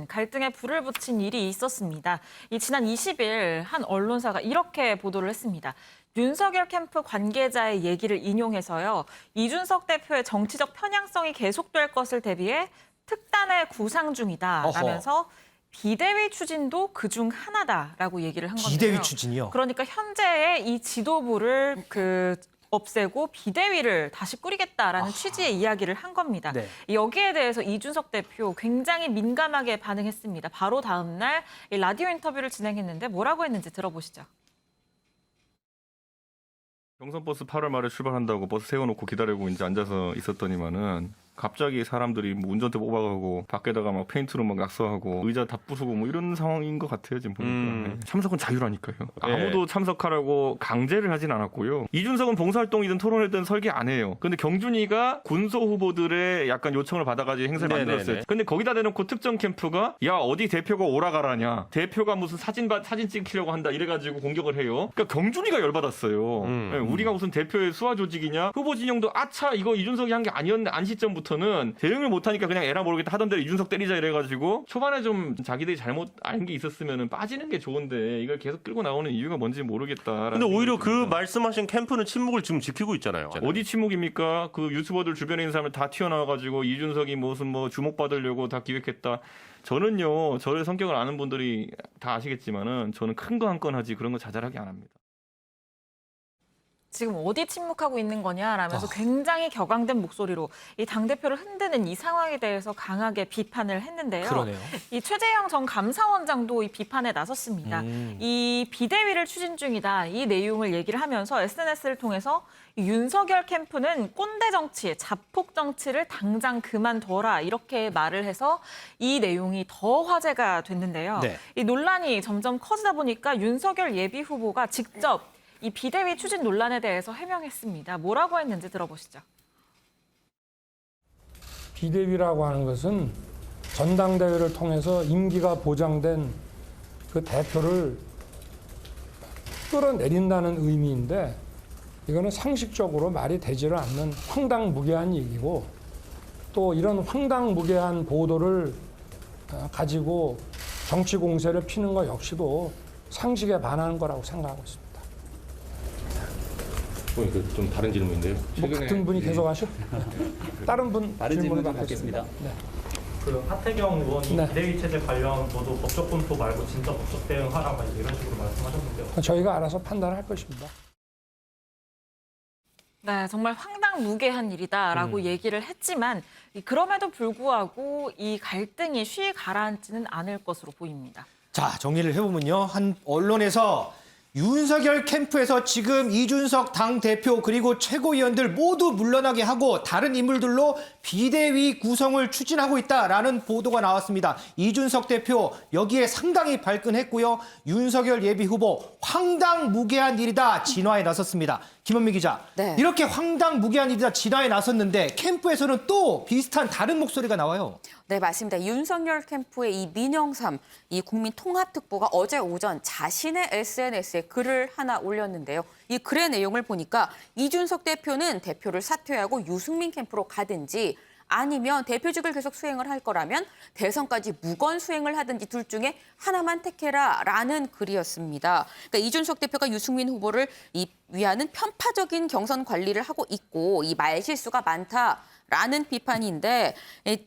[SPEAKER 6] 갈등에 불을 붙인 일이 있었습니다. 지난 20일 한 언론사가 이렇게 보도를 했습니다. 윤석열 캠프 관계자의 얘기를 인용해서요. 이준석 대표의 정치적 편향성이 계속될 것을 대비해 특단의 구상 중이다라면서 비대위 추진도 그중 하나다라고 얘기를 한 건데요.
[SPEAKER 1] 비대위 추진이요?
[SPEAKER 6] 그러니까 현재의 이 지도부를 없애고 비대위를 다시 꾸리겠다라는 취지의 이야기를 한 겁니다.
[SPEAKER 1] 네.
[SPEAKER 6] 여기에 대해서 이준석 대표 굉장히 민감하게 반응했습니다. 바로 다음 날 라디오 인터뷰를 진행했는데 뭐라고 했는지 들어보시죠.
[SPEAKER 10] 경선 버스 8월 말에 출발한다고 버스 세워놓고 기다리고 이제 앉아서 있었더니만은 갑자기 사람들이 뭐 운전대 뽑아가고 밖에다가 막 페인트로 막 낙서하고 의자 다 부수고 뭐 이런 상황인 것 같아요 지금 보니까. 네. 참석은 자유라니까요. 아무도 참석하라고 강제를 하진 않았고요. 이준석은 봉사활동이든 토론회든 설계 안 해요. 근데 경준이가 군소 후보들의 약간 요청을 받아가지고 행사를 만들었어요. 근데 거기다 대놓고 특정 캠프가 야 어디 대표가 오라가라냐, 대표가 무슨 사진 찍히려고 한다 이래가지고 공격을 해요. 그러니까 경준이가 열받았어요. 네, 우리가 무슨 대표의 수하 조직이냐, 후보 진영도 아차 이거 이준석이 한 게 아니었네 안 시점부터 는 대응을 못하니까 그냥 에라 모르겠다 하던 대로 이준석 때리자 이래가지고 초반에 좀 자기들이 잘못 안 게 있었으면 빠지는 게 좋은데 이걸 계속 끌고 나오는 이유가 뭔지 모르겠다.
[SPEAKER 11] 근데 오히려 그 말씀하신 캠프는 침묵을 지금 지키고 있잖아요.
[SPEAKER 10] 어디 침묵입니까? 그 유튜버들 주변에 있는 사람들 다 튀어나와가지고 이준석이 무슨 뭐 주목받으려고 다 기획했다. 저는요, 저의 성격을 아는 분들이 다 아시겠지만은 저는 큰 거 한 건 하지 그런 거 자잘하게 안 합니다.
[SPEAKER 6] 지금 어디 침묵하고 있는 거냐라면서 굉장히 격앙된 목소리로 이 당대표를 흔드는 이 상황에 대해서 강하게 비판을 했는데요.
[SPEAKER 1] 그러네요.
[SPEAKER 6] 이 최재형 전 감사원장도 이 비판에 나섰습니다. 이 비대위를 추진 중이다. 이 내용을 얘기를 하면서 SNS를 통해서 이 윤석열 캠프는 꼰대 정치, 자폭 정치를 당장 그만둬라 이렇게 말을 해서 이 내용이 더 화제가 됐는데요.
[SPEAKER 1] 네.
[SPEAKER 6] 이 논란이 점점 커지다 보니까 윤석열 예비 후보가 직접 이 비대위 추진 논란에 대해서 해명했습니다. 뭐라고 했는지 들어보시죠.
[SPEAKER 12] 비대위라고 하는 것은 전당대회를 통해서 임기가 보장된 그 대표를 끌어내린다는 의미인데 이거는 상식적으로 말이 되지를 않는 황당무계한 얘기고 또 이런 황당무계한 보도를 가지고 정치 공세를 피는 것 역시도 상식에 반하는 거라고 생각하고 있습니다.
[SPEAKER 11] 좀 다른 질문인데요.
[SPEAKER 12] 뭐 같은 분이 계속 하셔? 다른 분 질문을 받겠습니다. 네.
[SPEAKER 13] 그 하태경 의원이
[SPEAKER 12] 네.
[SPEAKER 13] 비대위 체제 관련 보도 법적 검토 말고 진짜 법적 대응하라 막 이런 식으로 말씀하셨는데요.
[SPEAKER 12] 저희가 알아서 판단할 것입니다.
[SPEAKER 6] 네, 정말 황당무계한 일이다라고 얘기를 했지만 그럼에도 불구하고 이 갈등이 쉬 가라앉지는 않을 것으로 보입니다.
[SPEAKER 1] 자, 정리를 해보면요. 한 언론에서 윤석열 캠프에서 지금 이준석 당대표 그리고 최고위원들 모두 물러나게 하고 다른 인물들로 비대위 구성을 추진하고 있다라는 보도가 나왔습니다. 이준석 대표 여기에 상당히 발끈했고요. 윤석열 예비후보 황당무계한 일이다 진화에 나섰습니다. 김원미 기자,
[SPEAKER 2] 네.
[SPEAKER 1] 이렇게 황당무계한 일이다 진화에 나섰는데 캠프에서는 또 비슷한 다른 목소리가 나와요.
[SPEAKER 2] 네, 맞습니다. 윤석열 캠프의 이 민영삼, 이 국민통합특보가 어제 오전 자신의 SNS에 글을 하나 올렸는데요. 이 글의 내용을 보니까 이준석 대표는 대표를 사퇴하고 유승민 캠프로 가든지 아니면 대표직을 계속 수행을 할 거라면 대선까지 무건 수행을 하든지 둘 중에 하나만 택해라라는 글이었습니다. 그러니까 이준석 대표가 유승민 후보를 위하는 편파적인 경선 관리를 하고 있고 이 말실수가 많다라는 비판인데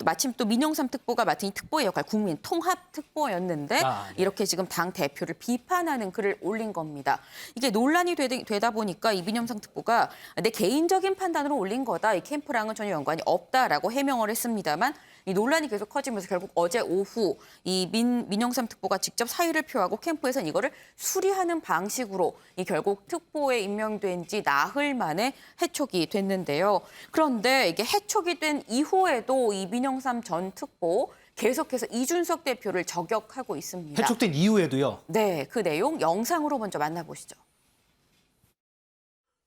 [SPEAKER 2] 마침 또 민영삼 특보가 맡은 이 특보의 역할 국민통합특보였는데 이렇게 지금 당 대표를 비판하는 글을 올린 겁니다. 이게 논란이 되다 보니까 이 민영삼 특보가 내 개인적인 판단으로 올린 거다. 이 캠프랑은 전혀 연관이 없다라고 해명을 했습니다만 이 논란이 계속 커지면서 결국 어제 오후 이 민영삼 특보가 직접 사의를 표하고 캠프에서는 이거를 수리하는 방식으로 이 결국 특보에 임명된 지 나흘 만에 해촉이 됐는데요. 그런데 이게 해촉이 된 이후에도 이 민영삼 전 특보 계속해서 이준석 대표를 저격하고 있습니다.
[SPEAKER 1] 해촉된 이후에도요?
[SPEAKER 2] 네, 그 내용 영상으로 먼저 만나보시죠.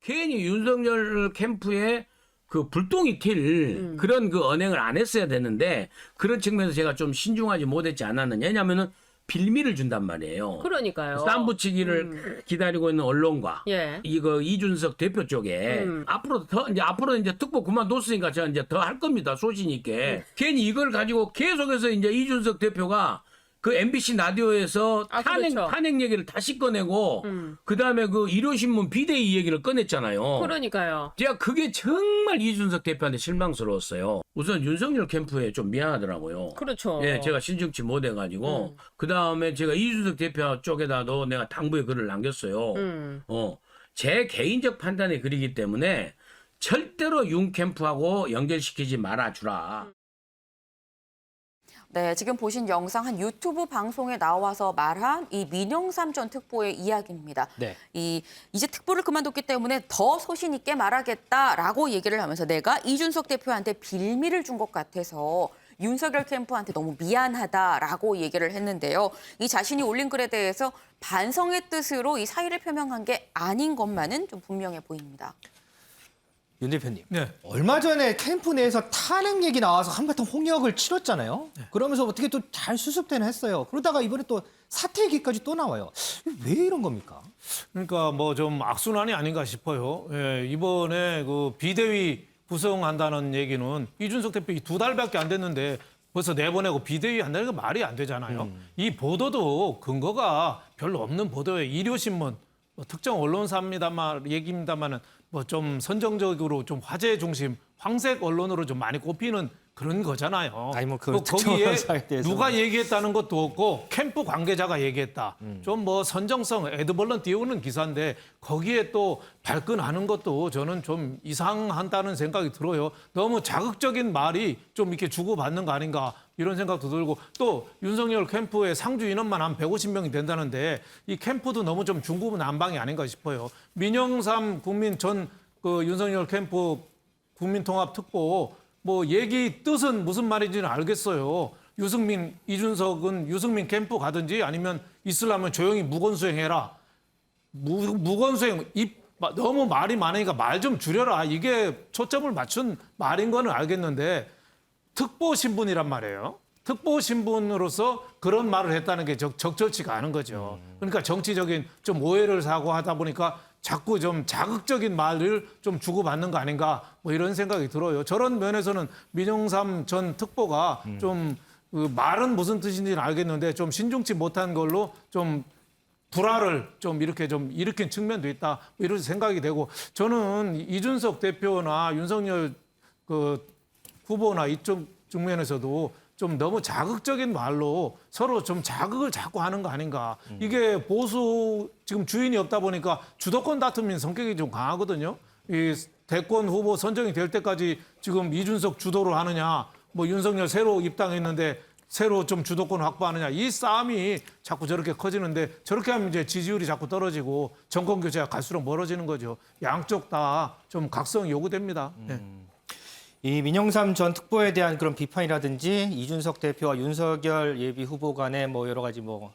[SPEAKER 14] 괜히 윤석열 캠프에 그 불똥이 튈 그런 그 언행을 안 했어야 되는데 그런 측면에서 제가 좀 신중하지 못했지 않았느냐. 왜냐하면은 빌미를 준단 말이에요.
[SPEAKER 15] 그러니까요.
[SPEAKER 14] 쌈 붙이기를 기다리고 있는 언론과
[SPEAKER 15] 예.
[SPEAKER 14] 이거 이준석 대표 쪽에 앞으로 이제 특보 그만뒀으니까 제가 이제 더 할 겁니다. 소신 있게. 괜히 이걸 가지고 계속해서 이제 이준석 대표가 그 MBC 라디오에서 탄핵 얘기를 다시 꺼내고 그다음에 그 일요신문 비대위 얘기를 꺼냈잖아요.
[SPEAKER 15] 그러니까요.
[SPEAKER 14] 제가 그게 정말 이준석 대표한테 실망스러웠어요. 우선 윤석열 캠프에 좀 미안하더라고요.
[SPEAKER 15] 그렇죠.
[SPEAKER 14] 예, 제가 신중치 못해가지고 그다음에 제가 이준석 대표 쪽에다도 내가 당부의 글을 남겼어요. 제 개인적 판단의 글이기 때문에 절대로 윤 캠프하고 연결시키지 말아주라.
[SPEAKER 2] 네, 지금 보신 영상 한 유튜브 방송에 나와서 말한 이 민영삼 전 특보의 이야기입니다.
[SPEAKER 1] 네.
[SPEAKER 2] 이제 특보를 그만뒀기 때문에 더 소신 있게 말하겠다라고 얘기를 하면서 내가 이준석 대표한테 빌미를 준 것 같아서 윤석열 캠프한테 너무 미안하다라고 얘기를 했는데요. 이 자신이 올린 글에 대해서 반성의 뜻으로 이 사의를 표명한 게 아닌 것만은 좀 분명해 보입니다.
[SPEAKER 1] 윤 대표님,
[SPEAKER 5] 네.
[SPEAKER 1] 얼마 전에 캠프 내에서 탄핵 얘기 나와서 한바탕 홍역을 치렀잖아요. 그러면서 어떻게 또 잘 수습되나 했어요. 그러다가 이번에 또 사퇴 얘기까지 또 나와요. 왜 이런 겁니까?
[SPEAKER 5] 그러니까 뭐 좀 악순환이 아닌가 싶어요. 예, 이번에 그 비대위 구성한다는 얘기는 이준석 대표 2달밖에 안 됐는데 벌써 내보내고 비대위 한다는 게 말이 안 되잖아요. 이 보도도 근거가 별로 없는 보도예요. 일요신문, 뭐 특정 언론사입니다만 얘기입니다만은 뭐 좀 선정적으로 좀 화제 중심, 황색 언론으로 좀 많이 꼽히는 그런 거잖아요.
[SPEAKER 1] 아니 뭐
[SPEAKER 5] 거기에 누가 얘기했다는 것도 없고 캠프 관계자가 얘기했다. 좀 뭐 선정성, 에드벌런 띄우는 기사인데 거기에 또 발끈하는 것도 저는 좀 이상한다는 생각이 들어요. 너무 자극적인 말이 좀 이렇게 주고받는 거 아닌가 이런 생각도 들고 또 윤석열 캠프의 상주 인원만 한 150명이 된다는데 이 캠프도 너무 좀 중구난방이 아닌가 싶어요. 민영삼 국민 전 그 윤석열 캠프 국민통합특보 뭐 얘기 뜻은 무슨 말인지는 알겠어요. 유승민, 이준석은 유승민 캠프 가든지 아니면 있으려면 조용히 무건수행해라. 무건수행 너무 말이 많으니까 말 좀 줄여라. 이게 초점을 맞춘 말인 거는 알겠는데 특보 신분이란 말이에요. 특보 신분으로서 그런 말을 했다는 게 적절치가 않은 거죠. 그러니까 정치적인 좀 오해를 사고 하다 보니까 자꾸 좀 자극적인 말을 좀 주고받는 거 아닌가 뭐 이런 생각이 들어요. 저런 면에서는 민영삼 전 특보가 좀 그 말은 무슨 뜻인지는 알겠는데 좀 신중치 못한 걸로 좀 불화를 좀 일으킨 측면도 있다 뭐 이런 생각이 되고 저는 이준석 대표나 윤석열 그 후보나 이쪽 측면에서도 좀 너무 자극적인 말로 서로 좀 자극을 자꾸 하는 거 아닌가. 이게 보수 지금 주인이 없다 보니까 주도권 다툼인 성격이 좀 강하거든요. 이 대권 후보 선정이 될 때까지 지금 이준석 주도를 하느냐, 뭐 윤석열 새로 입당했는데 새로 좀 주도권 확보하느냐 이 싸움이 자꾸 저렇게 커지는데 저렇게 하면 이제 지지율이 자꾸 떨어지고 정권 교체가 갈수록 멀어지는 거죠. 양쪽 다 좀 각성이 요구됩니다. 네.
[SPEAKER 1] 이 민영삼 전 특보에 대한 그런 비판이라든지 이준석 대표와 윤석열 예비 후보 간의 뭐 여러 가지 뭐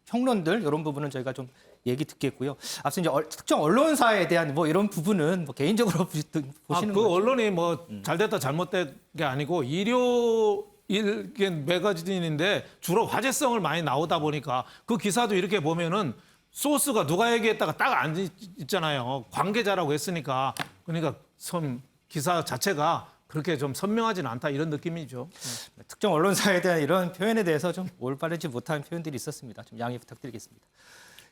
[SPEAKER 1] 평론들 이런 부분은 저희가 좀 얘기 듣겠고요. 앞서 이제 특정 언론사에 대한 뭐 이런 부분은 뭐 개인적으로 보시는
[SPEAKER 5] 그
[SPEAKER 1] 거죠?
[SPEAKER 5] 언론이 뭐 잘됐다 잘못된 게 아니고 일요일 매거진인데 주로 화제성을 많이 나오다 보니까 그 기사도 이렇게 보면은 소스가 누가 얘기했다가 딱 안 있잖아요. 관계자라고 했으니까 그러니까 기사 자체가 그렇게 좀 선명하지는 않다 이런 느낌이죠.
[SPEAKER 1] 특정 언론사에 대한 이런 표현에 대해서 좀 올바르지 못한 표현들이 있었습니다. 좀 양해 부탁드리겠습니다.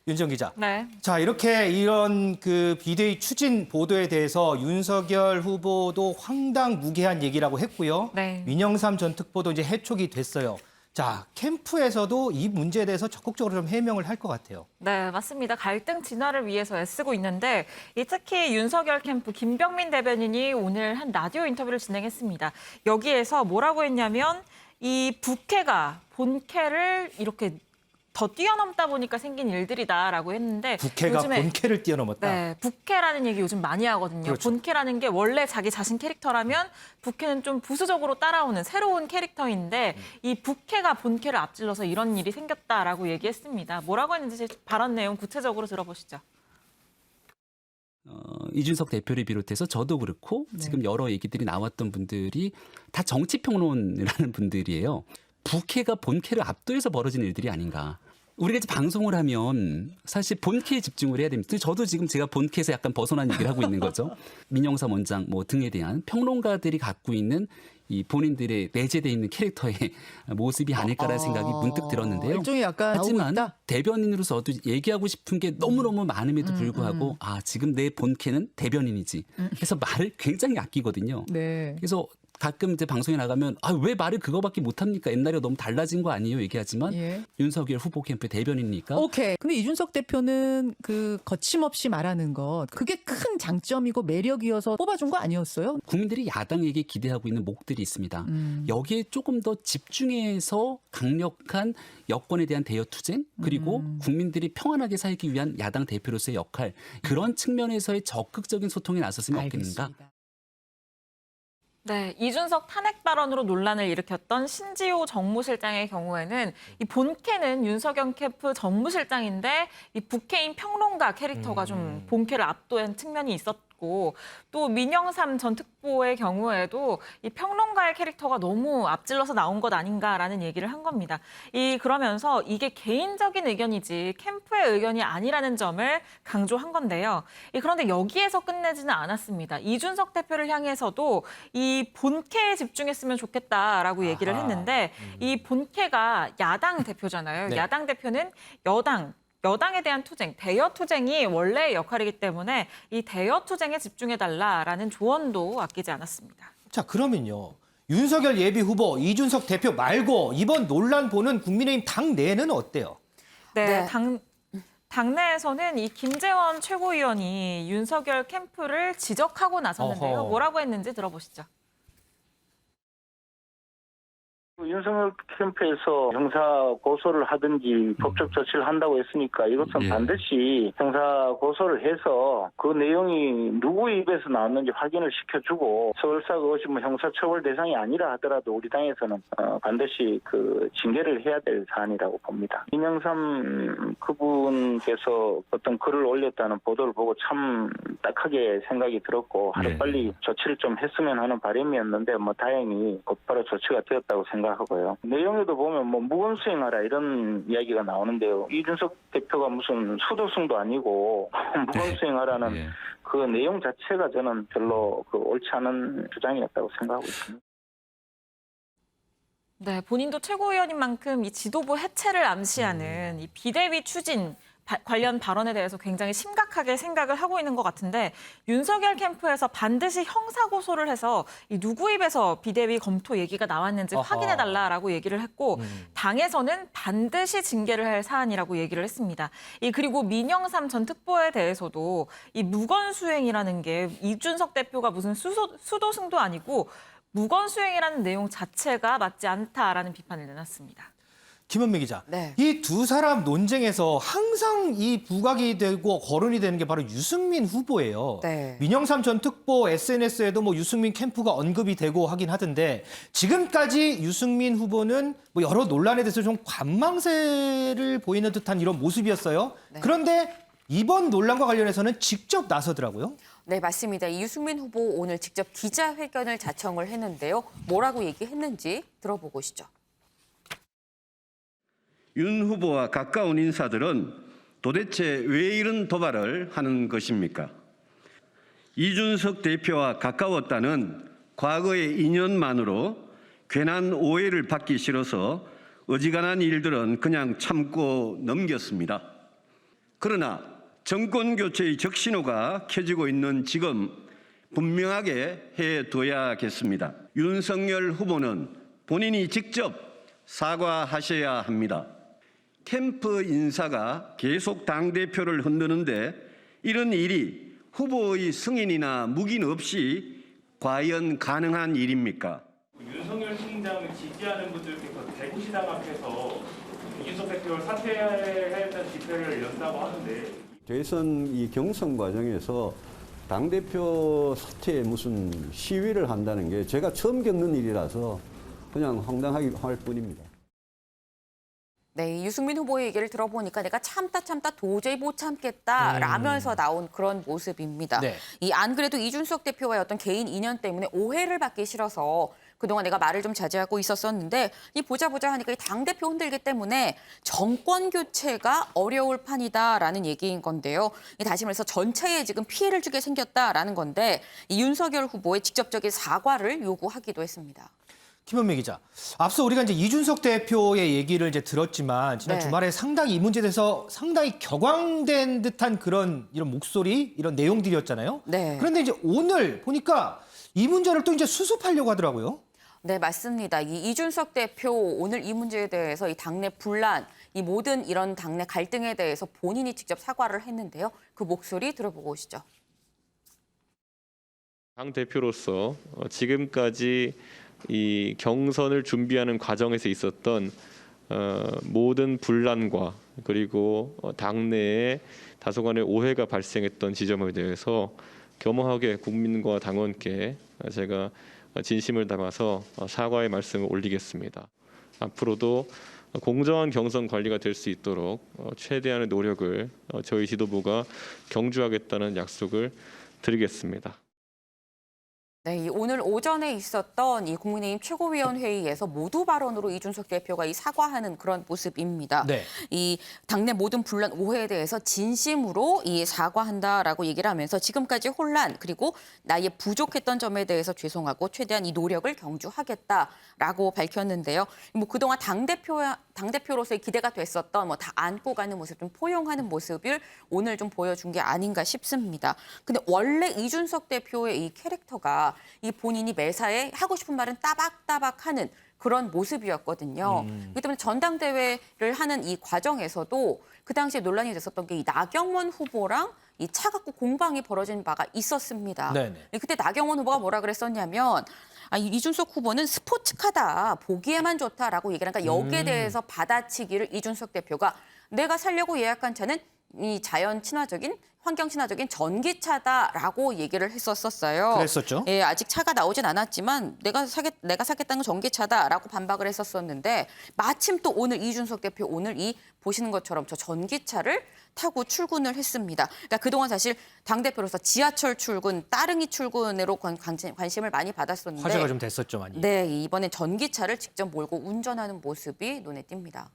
[SPEAKER 1] 윤정 기자.
[SPEAKER 6] 네.
[SPEAKER 1] 자, 이렇게 이런 그 비대위 추진 보도에 대해서 윤석열 후보도 황당무계한 얘기라고 했고요.
[SPEAKER 6] 네.
[SPEAKER 1] 민영삼 전 특보도 이제 해촉이 됐어요. 자, 캠프에서도 이 문제에 대해서 적극적으로 좀 해명을 할 것 같아요.
[SPEAKER 6] 네, 맞습니다. 갈등 진화를 위해서 애쓰고 있는데 특히 윤석열 캠프 김병민 대변인이 오늘 한 라디오 인터뷰를 진행했습니다. 여기에서 뭐라고 했냐면 이 부캐가 본캐를 이렇게 더 뛰어넘다 보니까 생긴 일들이다라고 했는데
[SPEAKER 1] 부캐가 본캐를 뛰어넘었다.
[SPEAKER 6] 네, 부캐라는 얘기 요즘 많이 하거든요.
[SPEAKER 1] 그렇죠.
[SPEAKER 6] 본캐라는 게 원래 자기 자신 캐릭터라면 부캐는 좀 부수적으로 따라오는 새로운 캐릭터인데 이 부캐가 본캐를 앞질러서 이런 일이 생겼다라고 얘기했습니다. 뭐라고 했는지 발언 내용 구체적으로 들어보시죠.
[SPEAKER 15] 이준석 대표를 비롯해서 저도 그렇고 지금 여러 얘기들이 나왔던 분들이 다 정치평론을 하는 분들이에요. 부캐가 본캐를 압도해서 벌어진 일들이 아닌가. 우리가 이제 방송을 하면 사실 본캐에 집중을 해야 됩니다. 저도 지금 제가 본캐에서 약간 벗어난 얘기를 하고 있는 거죠. 민영삼 원장 뭐 등에 대한 평론가들이 갖고 있는 이 본인들의 내재되어 있는 캐릭터의 모습이 아닐까라는 생각이 문득 들었는데요.
[SPEAKER 16] 일종의 약간
[SPEAKER 15] 하지만 대변인으로서도 얘기하고 싶은 게 너무너무 많음에도 불구하고 지금 내 본캐는 대변인이지 해서 말을 굉장히 아끼거든요.
[SPEAKER 16] 네.
[SPEAKER 15] 그래서 가끔 이제 방송에 나가면 왜 말을 그거밖에 못합니까? 옛날에 너무 달라진 거 아니에요? 얘기하지만
[SPEAKER 16] 예.
[SPEAKER 15] 윤석열 후보 캠프 대변이니까.
[SPEAKER 16] 오케이. 근데 이준석 대표는 그 거침없이 말하는 것 그게 큰 장점이고 매력이어서 뽑아준 거 아니었어요?
[SPEAKER 15] 국민들이 야당에게 기대하고 있는 목들이 있습니다. 여기에 조금 더 집중해서 강력한 여권에 대한 대여 투쟁 그리고 국민들이 평안하게 살기 위한 야당 대표로서의 역할 그런 측면에서의 적극적인 소통에 나섰으면 좋겠는가.
[SPEAKER 6] 네, 이준석 탄핵 발언으로 논란을 일으켰던 신지호 정무실장의 경우에는 이 본캐는 윤석열 캠프 정무실장인데 이 부캐인 평론가 캐릭터가 좀 본캐를 압도한 측면이 있었고 또 민영삼 전 특보의 경우에도 이 평론가의 캐릭터가 너무 앞질러서 나온 것 아닌가라는 얘기를 한 겁니다. 그러면서 이게 개인적인 의견이지 캠프의 의견이 아니라는 점을 강조한 건데요. 그런데 여기에서 끝내지는 않았습니다. 이준석 대표를 향해서도 이 본캐에 집중했으면 좋겠다라고 얘기를 했는데 이 본캐가 야당 대표잖아요.
[SPEAKER 1] 네.
[SPEAKER 6] 야당 대표는 여당에 대한 투쟁, 대여 투쟁이 원래의 역할이기 때문에 이 대여 투쟁에 집중해달라라는 조언도 아끼지 않았습니다.
[SPEAKER 1] 자, 그러면요. 윤석열 예비 후보 이준석 대표 말고 이번 논란 보는 국민의힘 당내는 어때요?
[SPEAKER 6] 네. 당내에서는 이 김재원 최고위원이 윤석열 캠프를 지적하고 나섰는데요.
[SPEAKER 1] 어허.
[SPEAKER 6] 뭐라고 했는지 들어보시죠.
[SPEAKER 17] 윤석열 캠프에서 형사 고소를 하든지 법적 조치를 한다고 했으니까 이것은 반드시 형사 고소를 해서 그 내용이 누구 입에서 나왔는지 확인을 시켜주고 서울사가 것이 형사 처벌 대상이 아니라 하더라도 우리 당에서는 반드시 그 징계를 해야 될 사안이라고 봅니다. 민영삼 그분께서 어떤 글을 올렸다는 보도를 보고 참 딱하게 생각이 들었고 하루빨리 조치를 좀 했으면 하는 바람이었는데 다행히 곧바로 조치가 되었다고 생각하고요. 내용에도 보면 무건수행하라 이런 이야기가 나오는데요. 이준석 대표가 무슨 수도승도 아니고 무건수행하라는 그 내용 자체가 저는 별로 옳지 않은 주장이었다고 생각하고 있습니다.
[SPEAKER 6] 네, 본인도 최고위원인 만큼 이 지도부 해체를 암시하는 이 비대위 추진 관련 발언에 대해서 굉장히 심각하게 생각을 하고 있는 것 같은데 윤석열 캠프에서 반드시 형사고소를 해서 이 누구 입에서 비대위 검토 얘기가 나왔는지 확인해달라라고 얘기를 했고 당에서는 반드시 징계를 할 사안이라고 얘기를 했습니다. 그리고 민영삼 전 특보에 대해서도 이 무건수행이라는 게 이준석 대표가 무슨 수도승도 아니고 무건수행이라는 내용 자체가 맞지 않다라는 비판을 내놨습니다.
[SPEAKER 1] 김현미 기자,
[SPEAKER 2] 네.
[SPEAKER 1] 이 두 사람 논쟁에서 항상 이 부각이 되고 거론이 되는 게 바로 유승민 후보예요.
[SPEAKER 2] 네.
[SPEAKER 1] 민영삼 전 특보 SNS에도 유승민 캠프가 언급이 되고 하긴 하던데 지금까지 유승민 후보는 여러 논란에 대해서 좀 관망세를 보이는 듯한 이런 모습이었어요.
[SPEAKER 2] 네.
[SPEAKER 1] 그런데 이번 논란과 관련해서는 직접 나서더라고요.
[SPEAKER 2] 네, 맞습니다. 이유승민 후보 오늘 직접 기자회견을 자청을 했는데요. 뭐라고 얘기했는지 들어보고 오시죠.
[SPEAKER 18] 윤 후보와 가까운 인사들은 도대체 왜 이런 도발을 하는 것입니까? 이준석 대표와 가까웠다는 과거의 인연만으로 괜한 오해를 받기 싫어서 어지간한 일들은 그냥 참고 넘겼습니다. 그러나 정권 교체의 적신호가 켜지고 있는 지금 분명하게 해둬야겠습니다. 윤석열 후보는 본인이 직접 사과하셔야 합니다. 캠프 인사가 계속 당대표를 흔드는데 이런 일이 후보의 승인이나 묵인 없이 과연 가능한 일입니까?
[SPEAKER 13] 윤석열 시장을 지지하는 분들께서 대구시당 앞에서 이준석 대표를 사퇴했다는 집회를 연다고 하는데
[SPEAKER 19] 대선 이 경선 과정에서 당대표 사퇴에 무슨 시위를 한다는 게 제가 처음 겪는 일이라서 그냥 황당하게 할 뿐입니다.
[SPEAKER 2] 네, 유승민 후보의 얘기를 들어보니까 내가 참다 도저히 못 참겠다라면서 나온 그런 모습입니다.
[SPEAKER 1] 네.
[SPEAKER 2] 안 그래도 이준석 대표와의 어떤 개인 인연 때문에 오해를 받기 싫어서 그동안 내가 말을 좀 자제하고 있었었는데 보자 하니까 이 당대표 흔들기 때문에 정권 교체가 어려울 판이다라는 얘기인 건데요. 다시 말해서 전체에 지금 피해를 주게 생겼다라는 건데 이 윤석열 후보의 직접적인 사과를 요구하기도 했습니다.
[SPEAKER 1] 김현미 기자, 앞서 우리가 이제 이준석 대표의 얘기를 이제 들었지만 지난 주말에 상당히 이 문제에 대해서 상당히 격앙된 듯한 이런 목소리, 이런 내용들이었잖아요.
[SPEAKER 2] 네.
[SPEAKER 1] 그런데 이제 오늘 보니까 이 문제를 또 이제 수습하려고 하더라고요.
[SPEAKER 2] 네, 맞습니다. 이 이준석 대표 오늘 이 문제에 대해서 이 당내 분란, 이 모든 이런 당내 갈등에 대해서 본인이 직접 사과를 했는데요. 그 목소리 들어보고 오시죠.
[SPEAKER 20] 당 대표로서 지금까지 이 경선을 준비하는 과정에서 있었던 모든 분란과 그리고 당내에 다소간의 오해가 발생했던 지점에 대해서 겸허하게 국민과 당원께 제가 진심을 담아서 사과의 말씀을 올리겠습니다. 앞으로도 공정한 경선 관리가 될 수 있도록 최대한의 노력을 저희 지도부가 경주하겠다는 약속을 드리겠습니다.
[SPEAKER 2] 네, 오늘 오전에 있었던 이 국민의힘 최고위원회의에서 모두 발언으로 이준석 대표가 이 사과하는 그런 모습입니다.
[SPEAKER 1] 네.
[SPEAKER 2] 이 당내 모든 분란 오해에 대해서 진심으로 이 사과한다라고 얘기를 하면서 지금까지 혼란 그리고 나의 부족했던 점에 대해서 죄송하고 최대한 이 노력을 경주하겠다라고 밝혔는데요. 뭐 그동안 당대표로서의 기대가 됐었던 뭐 다 안고 가는 모습, 좀 포용하는 모습을 오늘 좀 보여준 게 아닌가 싶습니다. 근데 원래 이준석 대표의 이 캐릭터가 이 본인이 매사에 하고 싶은 말은 따박따박하는 그런 모습이었거든요. 그렇기 때문에 전당대회를 하는 이 과정에서도 그 당시에 논란이 됐었던 게 이 나경원 후보랑 이 차갑고 공방이 벌어진 바가 있었습니다.
[SPEAKER 1] 네네.
[SPEAKER 2] 그때 나경원 후보가 뭐라 그랬었냐면 이준석 후보는 스포츠카다, 보기에만 좋다라고 얘기를 하니까 여기에 대해서 받아치기를 이준석 대표가 내가 살려고 예약한 차는 이 자연 친화적인 환경 친화적인 전기차다라고 얘기를 했었어요.
[SPEAKER 1] 그랬었죠.
[SPEAKER 2] 예, 아직 차가 나오진 않았지만 내가 사겠다는 건 전기차다라고 반박을 했었었는데 마침 또 오늘 이준석 대표 오늘 이 보시는 것처럼 저 전기차를 타고 출근을 했습니다. 그러니까 그동안 사실 당대표로서 지하철 출근, 따릉이 출근으로 관심을 많이 받았었는데
[SPEAKER 1] 화제가 좀 됐었죠, 많이.
[SPEAKER 2] 네, 이번엔 전기차를 직접 몰고 운전하는 모습이 눈에 띕니다.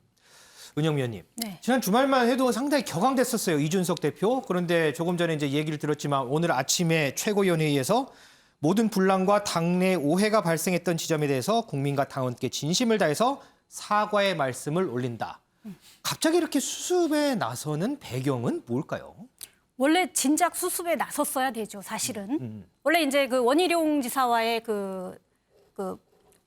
[SPEAKER 1] 은영 위원님,
[SPEAKER 3] 네.
[SPEAKER 1] 지난 주말만 해도 상당히 격앙됐었어요, 이준석 대표. 그런데 조금 전에 이제 얘기를 들었지만 오늘 아침에 최고위원회의에서 모든 분란과 당내 오해가 발생했던 지점에 대해서 국민과 당원께 진심을 다해서 사과의 말씀을 올린다. 갑자기 이렇게 수습에 나서는 배경은 뭘까요?
[SPEAKER 3] 원래 진작 수습에 나섰어야 되죠, 사실은. 원래 이제 그 원희룡 지사와의 그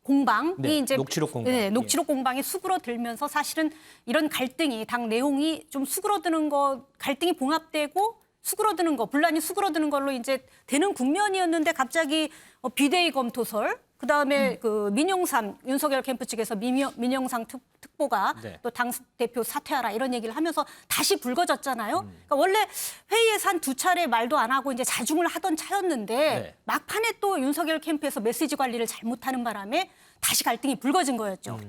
[SPEAKER 3] 공방이
[SPEAKER 1] 네,
[SPEAKER 3] 이제
[SPEAKER 1] 녹취록 공방.
[SPEAKER 3] 네, 녹취록 공방이 수그러들면서 사실은 이런 갈등이 당 내용이 좀 수그러드는 거, 갈등이 봉합되고 수그러드는 거, 분란이 수그러드는 걸로 이제 되는 국면이었는데 갑자기 비대위 검토설, 그다음에 그 민영삼 윤석열 캠프 측에서 민영상 특보가
[SPEAKER 1] 네.
[SPEAKER 3] 또 당 대표 사퇴하라 이런 얘기를 하면서 다시 불거졌잖아요. 그러니까 원래 회의에서 한 두 차례 말도 안 하고 이제 자중을 하던 차였는데
[SPEAKER 1] 네.
[SPEAKER 3] 막판에 또 윤석열 캠프에서 메시지 관리를 잘못하는 바람에 다시 갈등이 불거진 거였죠.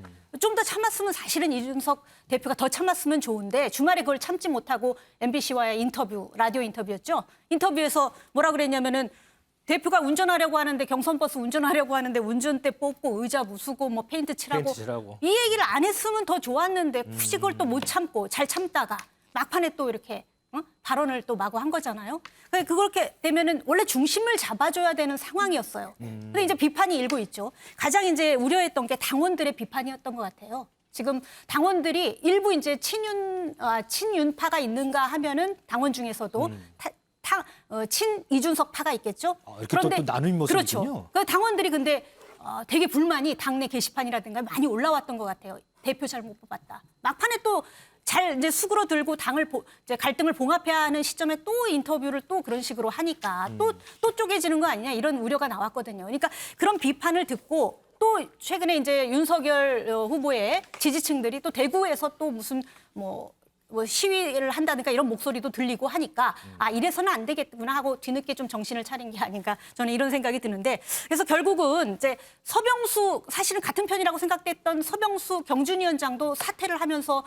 [SPEAKER 3] 좀 더 참았으면 사실은 이준석 대표가 더 참았으면 좋은데 주말에 그걸 참지 못하고 MBC와의 인터뷰, 라디오 인터뷰였죠. 인터뷰에서 뭐라 그랬냐면은 대표가 운전하려고 하는데 경선버스 운전하려고 하는데 운전대 뽑고 의자 부수고 뭐 페인트 칠하고 이 얘기를 안 했으면 더 좋았는데 굳이 그걸 또 못 참고 잘 참다가 막판에 또 이렇게 발언을 또 마구 한 거잖아요. 그러니까 그렇게 되면은 원래 중심을 잡아줘야 되는 상황이었어요. 근데 이제 비판이 일고 있죠. 가장 이제 우려했던 게 당원들의 비판이었던 것 같아요. 지금 당원들이 일부 이제 친윤파가 있는가 하면은 당원 중에서도 친 이준석 파가 있겠죠.
[SPEAKER 1] 이렇게 또 나눈 모습이군요.
[SPEAKER 3] 그렇죠. 그 당원들이 근데 되게 불만이 당내 게시판이라든가 많이 올라왔던 것 같아요. 대표 잘못 뽑았다. 막판에 또 잘 이제 수그러들고 이제 갈등을 봉합해야 하는 시점에 또 인터뷰를 또 그런 식으로 하니까 또 쪼개지는 거 아니냐 이런 우려가 나왔거든요. 그러니까 그런 비판을 듣고 또 최근에 이제 윤석열 후보의 지지층들이 또 대구에서 또 무슨 뭐 시위를 한다든가 이런 목소리도 들리고 하니까 이래서는 안 되겠구나 하고 뒤늦게 좀 정신을 차린 게 아닌가 저는 이런 생각이 드는데 그래서 결국은 이제 서병수 사실은 같은 편이라고 생각됐던 서병수 경준위원장도 사퇴를 하면서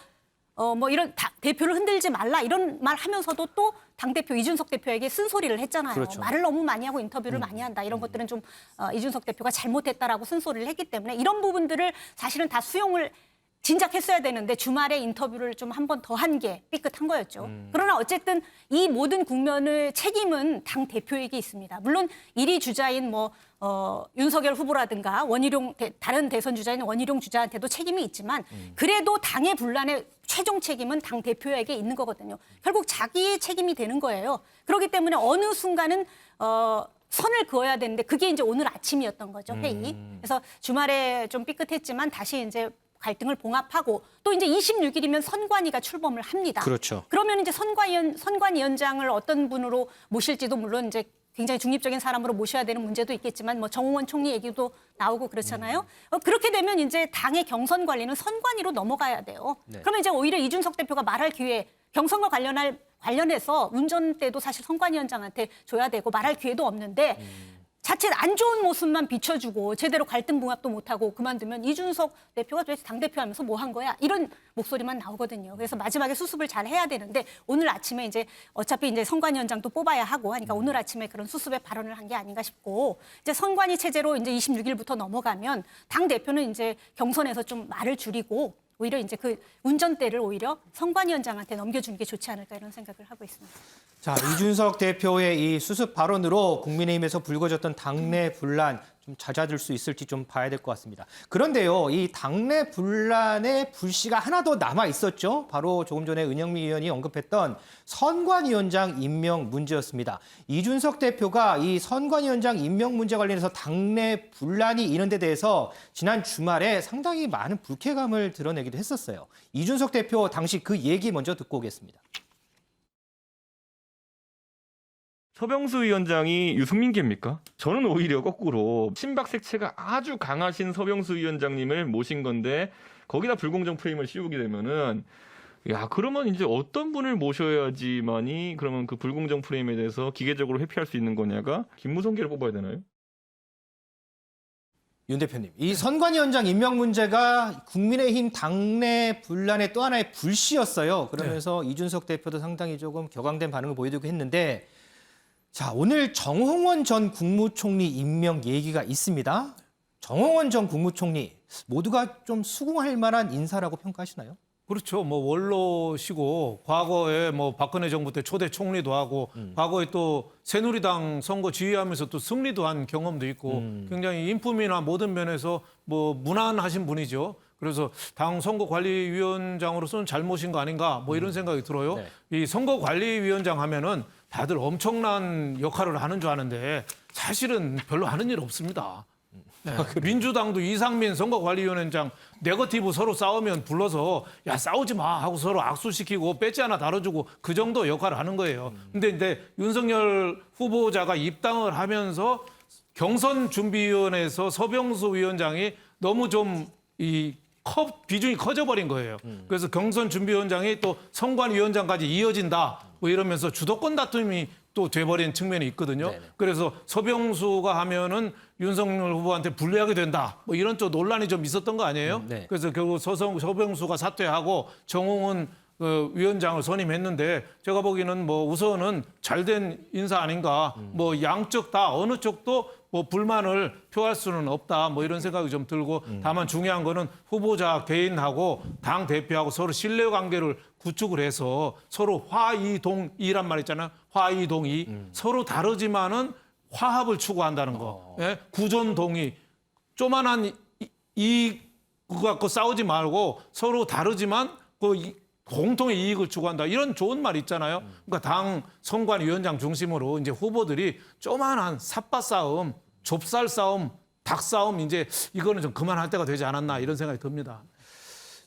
[SPEAKER 3] 뭐 이런 대표를 흔들지 말라 이런 말 하면서도 또 당대표 이준석 대표에게 쓴소리를 했잖아요.
[SPEAKER 1] 그렇죠.
[SPEAKER 3] 말을 너무 많이 하고 인터뷰를 많이 한다. 이런 것들은 좀 이준석 대표가 잘못했다라고 쓴소리를 했기 때문에 이런 부분들을 사실은 다 수용을 진작 했어야 되는데 주말에 인터뷰를 좀 한 번 더 한 게 삐끗한 거였죠. 그러나 어쨌든 이 모든 국면의 책임은 당 대표에게 있습니다. 물론 1위 주자인 윤석열 후보라든가 원희룡 다른 대선 주자인 원희룡 주자한테도 책임이 있지만 그래도 당의 분란의 최종 책임은 당 대표에게 있는 거거든요. 결국 자기의 책임이 되는 거예요. 그렇기 때문에 어느 순간은 선을 그어야 되는데 그게 이제 오늘 아침이었던 거죠, 회의. 그래서 주말에 좀 삐끗했지만 다시 이제 갈등을 봉합하고 또 이제 26일이면 선관위가 출범을 합니다.
[SPEAKER 1] 그렇죠.
[SPEAKER 3] 그러면 이제 선관위원장을 어떤 분으로 모실지도 물론 이제 굉장히 중립적인 사람으로 모셔야 되는 문제도 있겠지만 뭐 정홍원 총리 얘기도 나오고 그렇잖아요. 그렇게 되면 이제 당의 경선 관리는 선관위로 넘어가야 돼요.
[SPEAKER 1] 네.
[SPEAKER 3] 그러면 이제 오히려 이준석 대표가 말할 기회, 경선과 관련해서 운전대도 사실 선관위원장한테 줘야 되고 말할 기회도 없는데 자칫 안 좋은 모습만 비춰주고 제대로 갈등 봉합도 못하고 그만두면 이준석 대표가 도대체 당대표 하면서 뭐 한 거야? 이런 목소리만 나오거든요. 그래서 마지막에 수습을 잘 해야 되는데 오늘 아침에 이제 어차피 이제 선관위원장도 뽑아야 하고 하니까 오늘 아침에 그런 수습의 발언을 한 게 아닌가 싶고 이제 선관위 체제로 이제 26일부터 넘어가면 당대표는 이제 경선에서 좀 말을 줄이고 오히려 이제 그 운전대를 오히려 선관위원장한테 넘겨주는 게 좋지 않을까 이런 생각을 하고 있습니다.
[SPEAKER 1] 자, 이준석 대표의 이 수습 발언으로 국민의힘에서 불거졌던 당내 분란 좀 잦아들 수 있을지 좀 봐야 될 것 같습니다. 그런데요, 이 당내 분란의 불씨가 하나 더 남아 있었죠. 바로 조금 전에 은영미 의원이 언급했던 선관위원장 임명 문제였습니다. 이준석 대표가 이 선관위원장 임명 문제 관련해서 당내 분란이 있는 데 대해서 지난 주말에 상당히 많은 불쾌감을 드러내기도 했었어요. 이준석 대표 당시 그 얘기 먼저 듣고 오겠습니다.
[SPEAKER 10] 서병수 위원장이 유승민계입니까? 저는 오히려 거꾸로 친박 색채가 아주 강하신 서병수 위원장님을 모신 건데 거기다 불공정 프레임을 씌우게 되면은 야 그러면 이제 어떤 분을 모셔야지만이 그러면 그 불공정 프레임에 대해서 기계적으로 회피할 수 있는 거냐가 김무성계를 뽑아야 되나요?
[SPEAKER 1] 윤 대표님, 이 선관위원장 임명 문제가 국민의힘 당내 분란의 또 하나의 불씨였어요. 그러면서 이준석 대표도 상당히 조금 격앙된 반응을 보이기도 했는데 자, 오늘 정홍원 전 국무총리 임명 얘기가 있습니다. 정홍원 전 국무총리 모두가 좀 수긍할 만한 인사라고 평가하시나요?
[SPEAKER 5] 그렇죠. 뭐 원로시고 과거에 뭐 박근혜 정부 때 초대 총리도 하고 과거에 또 새누리당 선거 지휘하면서 또 승리도 한 경험도 있고 굉장히 인품이나 모든 면에서 뭐 무난하신 분이죠. 그래서 당 선거관리위원장으로서는 잘 모신 거 아닌가 뭐 이런 생각이 들어요.
[SPEAKER 1] 네.
[SPEAKER 5] 이 선거관리위원장 하면은 다들 엄청난 역할을 하는 줄 아는데 사실은 별로 하는 일 없습니다. 네. 민주당도 이상민 선거관리위원장 네거티브 서로 싸우면 불러서 야 싸우지 마 하고 서로 악수시키고 배지 하나 다뤄주고 그 정도 역할을 하는 거예요. 근데 이제 윤석열 후보자가 입당을 하면서 경선준비위원회에서 서병수 위원장이 너무 좀 비중이 커져버린 거예요. 그래서 경선준비위원장이 또 선관위원장까지 이어진다 뭐 이러면서 주도권 다툼이 또 돼버린 측면이 있거든요.
[SPEAKER 1] 네네.
[SPEAKER 5] 그래서 서병수가 하면은 윤석열 후보한테 불리하게 된다. 뭐 이런 쪽 논란이 좀 있었던 거 아니에요?
[SPEAKER 1] 네.
[SPEAKER 5] 그래서 결국 서병수가 사퇴하고 정홍원 위원장을 선임했는데 제가 보기에는 뭐 우선은 잘된 인사 아닌가. 뭐 양쪽 다 어느 쪽도 뭐 불만을 표할 수는 없다. 뭐 이런 생각이 좀 들고 다만 중요한 거는 후보자 개인하고 당 대표하고 서로 신뢰 관계를 구축을 해서 서로 화이동이란 말 있잖아요. 화이동이 서로 다르지만은 화합을 추구한다는 거. 예? 구전동의 쪼만한 이익 갖고 싸우지 말고 서로 다르지만 공통의 이익을 추구한다. 이런 좋은 말 있잖아요. 그러니까 당 선관위원장 중심으로 이제 후보들이 쪼만한 삿바 싸움, 좁쌀 싸움, 닭 싸움 이제 이거는 좀 그만할 때가 되지 않았나 이런 생각이 듭니다.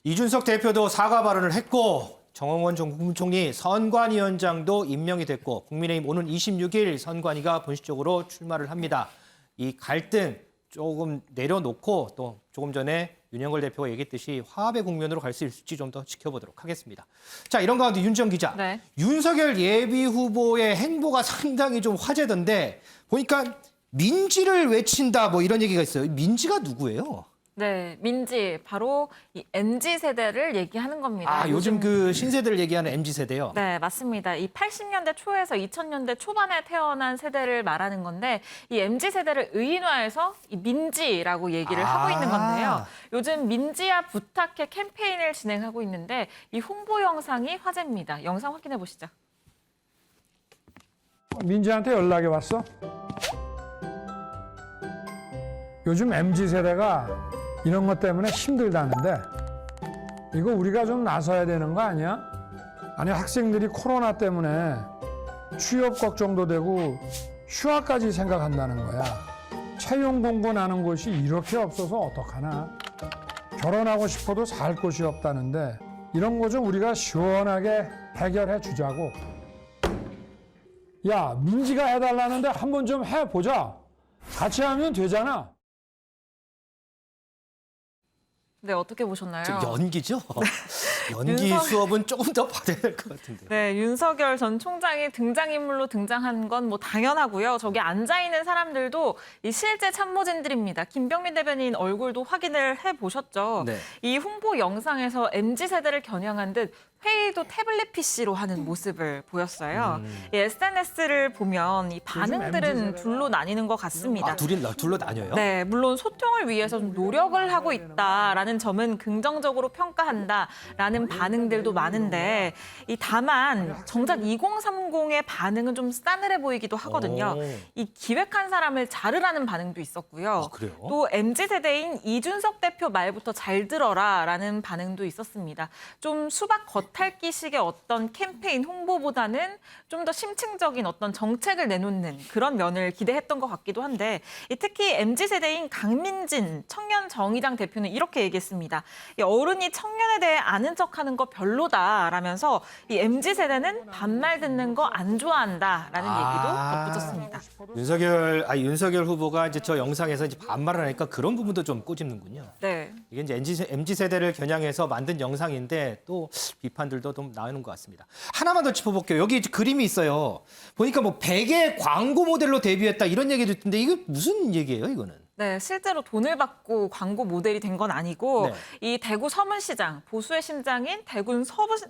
[SPEAKER 1] 이준석 대표도 사과 발언을 했고 정홍원 전 국무총리 선관위원장도 임명이 됐고 국민의힘 오는 26일 선관위가 본식적으로 출마를 합니다. 이 갈등 조금 내려놓고 또 조금 전에 윤영걸 대표가 얘기했듯이 화합의 국면으로 갈 수 있을지 좀 더 지켜보도록 하겠습니다. 자, 이런 가운데 윤지영 기자.
[SPEAKER 6] 네.
[SPEAKER 1] 윤석열 예비 후보의 행보가 상당히 좀 화제던데 보니까 민지를 외친다 뭐 이런 얘기가 있어요. 민지가 누구예요?
[SPEAKER 6] 네, 민지 바로 이 MZ 세대를 얘기하는 겁니다.
[SPEAKER 1] 아, 요즘 그 신세대를 얘기하는 MZ 세대요.
[SPEAKER 6] 네, 맞습니다. 이 80년대 초에서 2000년대 초반에 태어난 세대를 말하는 건데 이 MZ 세대를 의인화해서 이 민지라고 얘기를 하고 있는 건데요. 요즘 민지야 부탁해 캠페인을 진행하고 있는데 이 홍보 영상이 화제입니다. 영상 확인해 보시죠.
[SPEAKER 12] 민지한테 연락이 왔어? 요즘 MZ 세대가 이런 것 때문에 힘들다는데 이거 우리가 좀 나서야 되는 거 아니야? 아니 학생들이 코로나 때문에 취업 걱정도 되고 휴학까지 생각한다는 거야. 채용 공고나는 곳이 이렇게 없어서 어떡하나. 결혼하고 싶어도 살 곳이 없다는데 이런 거 좀 우리가 시원하게 해결해 주자고. 야, 민지가 해달라는데 한번 좀 해보자. 같이 하면 되잖아.
[SPEAKER 6] 네, 어떻게 보셨나요?
[SPEAKER 1] 좀 연기죠? 연기 수업은 조금 더 받아야 될 것 같은데.
[SPEAKER 6] 네, 윤석열 전 총장이 등장인물로 등장한 건 뭐 당연하고요. 저기 앉아있는 사람들도 이 실제 참모진들입니다. 김병민 대변인 얼굴도 확인을 해보셨죠?
[SPEAKER 1] 네.
[SPEAKER 6] 이 홍보 영상에서 MZ세대를 겨냥한 듯 회의도 태블릿 PC로 하는 모습을 보였어요. 이 SNS를 보면 이 반응들은 둘로 나뉘는 것 같습니다.
[SPEAKER 1] 아, 둘로 나뉘어요?
[SPEAKER 6] 네, 물론 소통을 위해서 좀 노력을 하고 있다라는 점은 긍정적으로 평가한다라는 반응들도 많은데 이 다만 정작 2030의 반응은 좀 싸늘해 보이기도 하거든요. 이 기획한 사람을 자르라는 반응도 있었고요.
[SPEAKER 1] 그래요?
[SPEAKER 6] 또 MZ세대인 이준석 대표 말부터 잘 들어라라는 반응도 있었습니다. 좀 수박 겉핥기식의 어떤 캠페인 홍보보다는 좀 더 심층적인 어떤 정책을 내놓는 그런 면을 기대했던 것 같기도 한데 특히 MZ세대인 강민진 청년정의당 대표는 이렇게 얘기했습니다. 이 어른이 청년에 대해 아는 척하는 거 별로다라면서 이 MZ세대는 반말 듣는 거 안 좋아한다라는 얘기도 덧붙였습니다.
[SPEAKER 1] 윤석열 후보가 이제 저 영상에서 이제 반말을 하니까 그런 부분도 좀 꼬집는군요.
[SPEAKER 6] 네.
[SPEAKER 1] 이게 이제 MZ세대를 겨냥해서 만든 영상인데 또 비판들도 좀 나오는 것 같습니다. 하나만 더 짚어볼게요. 여기 그림이 있어요. 보니까 뭐 베개 광고 모델로 데뷔했다 이런 얘기도 있던데 이게 무슨 얘기예요, 이거는?
[SPEAKER 6] 네, 실제로 돈을 받고 광고 모델이 된 건 아니고
[SPEAKER 1] 네.
[SPEAKER 6] 이 대구 서문시장, 보수의 심장인 대구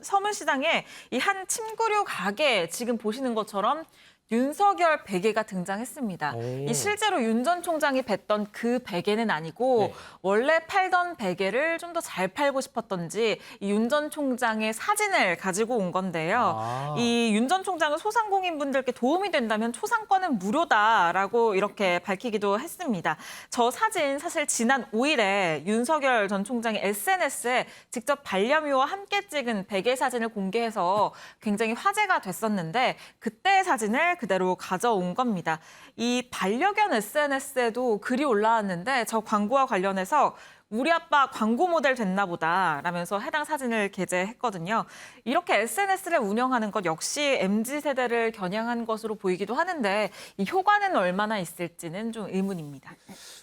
[SPEAKER 6] 서문시장에 이 한 침구류 가게에 지금 보시는 것처럼 윤석열 베개가 등장했습니다. 이 실제로 윤 전 총장이 뵀던 그 베개는 아니고 원래 팔던 베개를 좀 더 잘 팔고 싶었던지 윤 전 총장의 사진을 가지고 온 건데요. 이 윤 전 총장은 소상공인분들께 도움이 된다면 초상권은 무료다라고 이렇게 밝히기도 했습니다. 저 사진 사실 지난 5일에 윤석열 전 총장이 SNS에 직접 반려묘와 함께 찍은 베개 사진을 공개해서 굉장히 화제가 됐었는데 그때의 사진을 그대로 가져온 겁니다. 이 반려견 SNS에도 글이 올라왔는데 저 광고와 관련해서 우리 아빠 광고 모델 됐나 보다 라면서 해당 사진을 게재했거든요. 이렇게 SNS를 운영하는 것 역시 MZ세대를 겨냥한 것으로 보이기도 하는데 이 효과는 얼마나 있을지는 좀 의문입니다.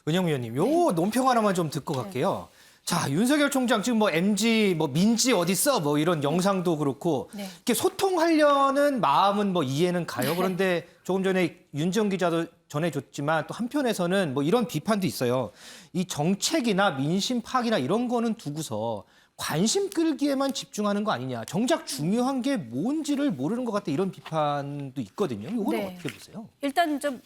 [SPEAKER 1] 은영 위원님, 요 논평 하나만 좀 듣고 갈게요. 자, 윤석열 총장 지금 뭐 MZ, 뭐 민지 어딨어? 뭐 이런 영상도 그렇고 이렇게 소통하려는 마음은 뭐 이해는 가요. 그런데 조금 전에 윤지영 기자도 전해줬지만 또 한편에서는 뭐 이런 비판도 있어요. 이 정책이나 민심 파악이나 이런 거는 두고서 관심 끌기에만 집중하는 거 아니냐. 정작 중요한 게 뭔지를 모르는 것 같다. 이런 비판도 있거든요. 이건 어떻게 보세요?
[SPEAKER 3] 일단 좀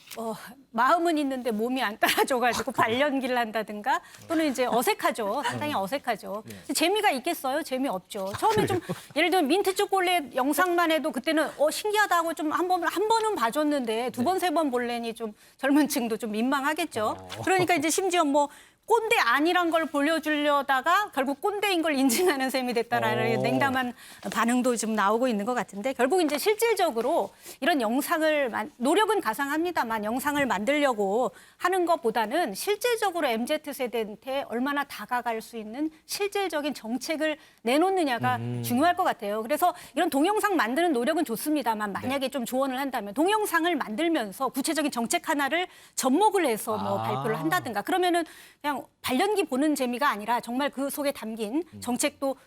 [SPEAKER 3] 마음은 있는데 몸이 안 따라줘가지고 발연기를 한다든가 또는 이제 어색하죠. 상당히 어색하죠. 재미가 있겠어요? 재미없죠. 처음에 좀 예를 들면 민트 초콜릿 영상만 해도 그때는 신기하다고 좀 한 번은 봐줬는데 두 번, 세 번 볼래니 좀 젊은 층도 좀 민망하겠죠. 그러니까 이제 심지어 뭐 꼰대 아니란 걸 보여주려다가 결국 꼰대인 걸 인증하는 셈이 됐다라는 냉담한 반응도 좀 나오고 있는 것 같은데 결국 이제 실질적으로 이런 영상을 노력은 가상합니다만 영상을 만들려고 하는 것보다는 실질적으로 MZ세대한테 얼마나 다가갈 수 있는 실질적인 정책을 내놓느냐가 중요할 것 같아요. 그래서 이런 동영상 만드는 노력은 좋습니다만 만약에 좀 조언을 한다면 동영상을 만들면서 구체적인 정책 하나를 접목을 해서 뭐 발표를 한다든가 그러면은 그냥 발연기 보는 재미가 아니라 정말 그 속에 담긴 정책도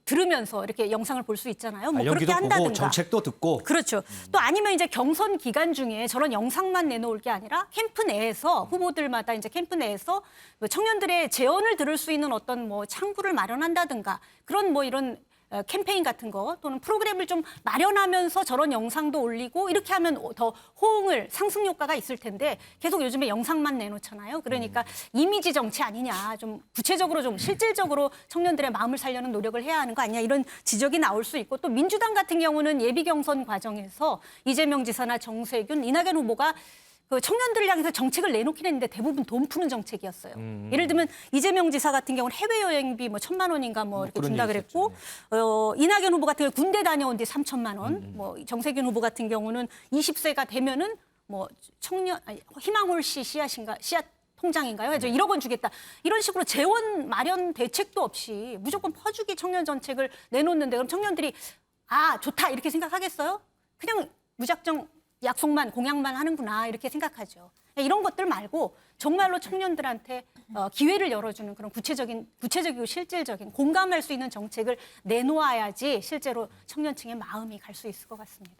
[SPEAKER 3] 들으면서 이렇게 영상을 볼 수 있잖아요. 뭐 그렇게 한다든가.
[SPEAKER 1] 보고 정책도 듣고.
[SPEAKER 3] 그렇죠. 또 아니면 이제 경선 기간 중에 저런 영상만 내놓을 게 아니라 캠프 내에서 후보들마다 이제 캠프 내에서 청년들의 제언을 들을 수 있는 어떤 뭐 창구를 마련한다든가 그런 뭐 이런 캠페인 같은 거 또는 프로그램을 좀 마련하면서 저런 영상도 올리고 이렇게 하면 더 호응을 상승 효과가 있을 텐데 계속 요즘에 영상만 내놓잖아요. 그러니까 이미지 정치 아니냐. 좀 구체적으로 좀 실질적으로 청년들의 마음을 살려는 노력을 해야 하는 거 아니냐. 이런 지적이 나올 수 있고 또 민주당 같은 경우는 예비 경선 과정에서 이재명 지사나 정세균, 이낙연 후보가 그 청년들을 향해서 정책을 내놓긴 했는데 대부분 돈 푸는 정책이었어요. 예를 들면 이재명 지사 같은 경우는 해외여행비 뭐 1,000만 원인가 뭐 이렇게 준다 그랬고, 이낙연 후보 같은 경우 군대 다녀온 뒤 3,000만 원, 뭐 정세균 후보 같은 경우는 20세가 되면은 뭐 희망홀씨 씨앗 통장인가요? 그래서 1억 원 주겠다. 이런 식으로 재원 마련 대책도 없이 무조건 퍼주기 청년 정책을 내놓는데 그럼 청년들이 아 좋다 이렇게 생각하겠어요? 그냥 무작정 약속만 공약만 하는구나 이렇게 생각하죠. 이런 것들 말고 정말로 청년들한테 기회를 열어주는 그런 구체적이고 실질적인 공감할 수 있는 정책을 내놓아야지 실제로 청년층의 마음이 갈 수 있을 것 같습니다.